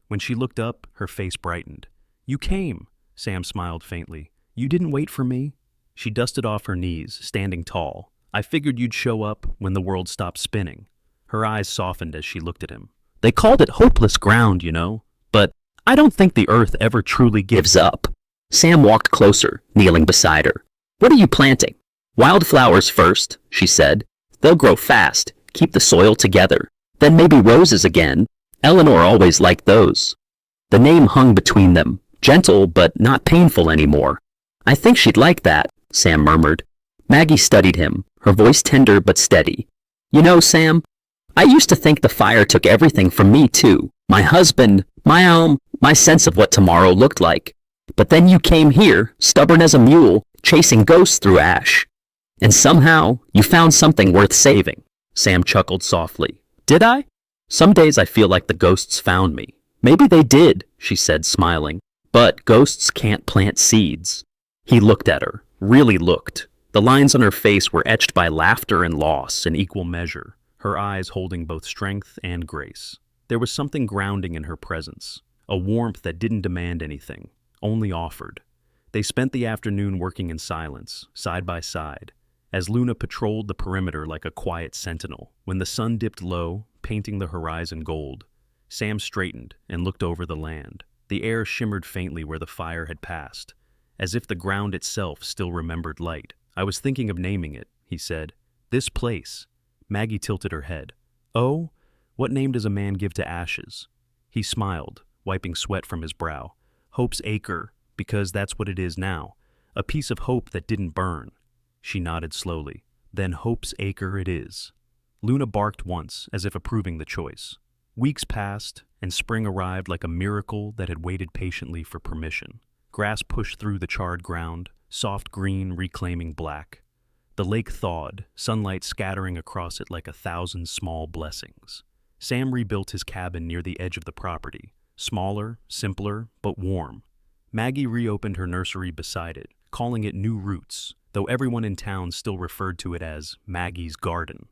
When she looked up, her face brightened. "You came," Sam smiled faintly. "You didn't wait for me?" She dusted off her knees, standing tall. "I figured you'd show up when the world stopped spinning." Her eyes softened as she looked at him. "They called it hopeless ground, you know, but I don't think the earth ever truly gives up." Sam walked closer, kneeling beside her. "What are you planting?" "Wildflowers first," she said. "They'll grow fast, keep the soil together. Then maybe roses again. Eleanor always liked those." The name hung between them, gentle but not painful anymore. "I think she'd like that," Sam murmured. Maggie studied him, her voice tender but steady. "You know, Sam, I used to think the fire took everything from me too. My husband, my home, my sense of what tomorrow looked like. But then you came here, stubborn as a mule, chasing ghosts through ash. And somehow, you found something worth saving." Sam chuckled softly. "Did I? Some days I feel like the ghosts found me." "Maybe they did," she said, smiling. "But ghosts can't plant seeds." He looked at her, really looked. The lines on her face were etched by laughter and loss in equal measure, her eyes holding both strength and grace. There was something grounding in her presence, a warmth that didn't demand anything, only offered. They spent the afternoon working in silence, side by side, as Luna patrolled the perimeter like a quiet sentinel. When the sun dipped low, painting the horizon gold, Sam straightened and looked over the land. The air shimmered faintly where the fire had passed, as if the ground itself still remembered light. "I was thinking of naming it," he said. "This place." Maggie tilted her head. "Oh, what name does a man give to ashes?" He smiled, wiping sweat from his brow. "Hope's Acre, because that's what it is now. A piece of hope that didn't burn." She nodded slowly. "Then Hope's Acre it is." Luna barked once, as if approving the choice. Weeks passed, and spring arrived like a miracle that had waited patiently for permission. Grass pushed through the charred ground, soft green reclaiming black. The lake thawed, sunlight scattering across it like 1,000 small blessings. Sam rebuilt his cabin near the edge of the property, smaller, simpler, but warm. Maggie reopened her nursery beside it, calling it New Roots, though everyone in town still referred to it as Maggie's Garden.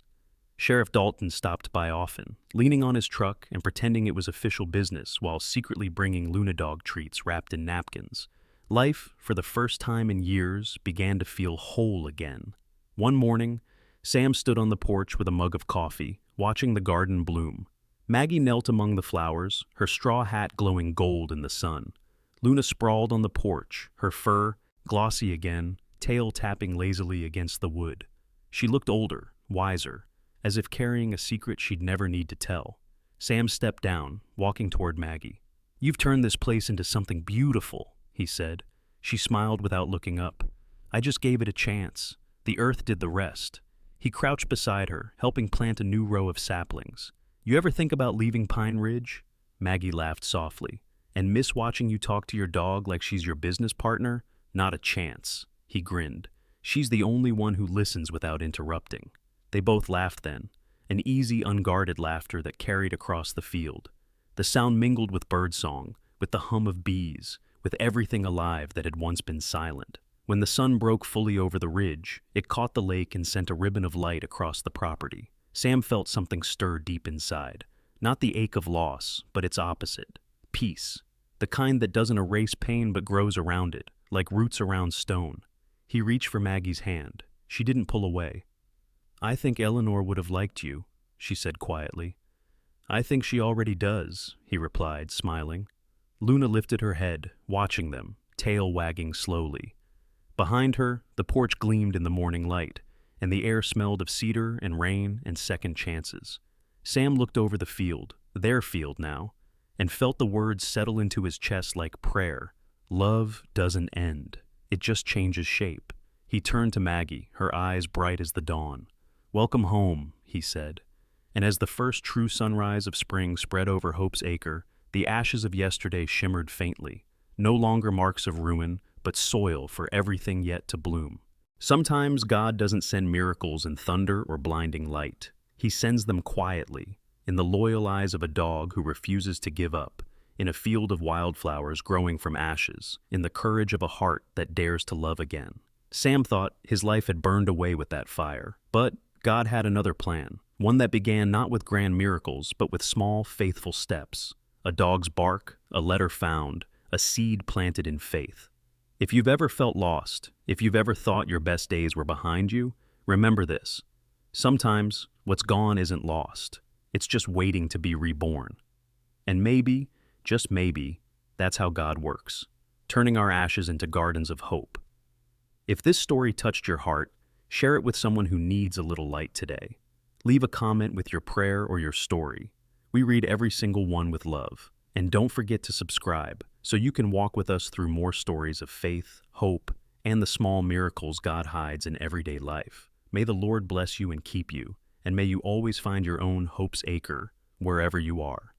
Sheriff Dalton stopped by often, leaning on his truck and pretending it was official business while secretly bringing Luna dog treats wrapped in napkins. Life, for the first time in years, began to feel whole again. One morning, Sam stood on the porch with a mug of coffee, watching the garden bloom. Maggie knelt among the flowers, her straw hat glowing gold in the sun. Luna sprawled on the porch, her fur, glossy again, tail tapping lazily against the wood. She looked older, wiser, as if carrying a secret she'd never need to tell. Sam stepped down, walking toward Maggie. "You've turned this place into something beautiful," he said. She smiled without looking up. "I just gave it a chance. The earth did the rest." He crouched beside her, helping plant a new row of saplings. "You ever think about leaving Pine Ridge?" Maggie laughed softly. "And miss watching you talk to your dog like she's your business partner? Not a chance." He grinned. "She's the only one who listens without interrupting." They both laughed then, an easy, unguarded laughter that carried across the field. The sound mingled with birdsong, with the hum of bees, with everything alive that had once been silent. When the sun broke fully over the ridge, it caught the lake and sent a ribbon of light across the property. Sam felt something stir deep inside. Not the ache of loss, but its opposite. Peace. The kind that doesn't erase pain but grows around it, like roots around stone. He reached for Maggie's hand. She didn't pull away. "I think Eleanor would have liked you," she said quietly. "I think she already does," he replied, smiling. Luna lifted her head, watching them, tail wagging slowly. Behind her, the porch gleamed in the morning light, and the air smelled of cedar and rain and second chances. Sam looked over the field, their field now, and felt the words settle into his chest like prayer. Love doesn't end. It just changes shape. He turned to Maggie, her eyes bright as the dawn. "Welcome home," he said. And as the first true sunrise of spring spread over Hope's Acre, the ashes of yesterday shimmered faintly, no longer marks of ruin, but soil for everything yet to bloom. Sometimes God doesn't send miracles in thunder or blinding light. He sends them quietly, in the loyal eyes of a dog who refuses to give up, in a field of wildflowers growing from ashes, in the courage of a heart that dares to love again. Sam thought his life had burned away with that fire, but God had another plan, one that began not with grand miracles, but with small, faithful steps. a dog's bark, a letter found, a seed planted in faith. If you've ever felt lost, if you've ever thought your best days were behind you, remember this. Sometimes what's gone isn't lost. It's just waiting to be reborn. And maybe, just maybe, that's how God works, turning our ashes into gardens of hope. If this story touched your heart, share it with someone who needs a little light today. Leave a comment with your prayer or your story. We read every single one with love. And don't forget to subscribe so you can walk with us through more stories of faith, hope, and the small miracles God hides in everyday life. May the Lord bless you and keep you, and may you always find your own hope's acre wherever you are.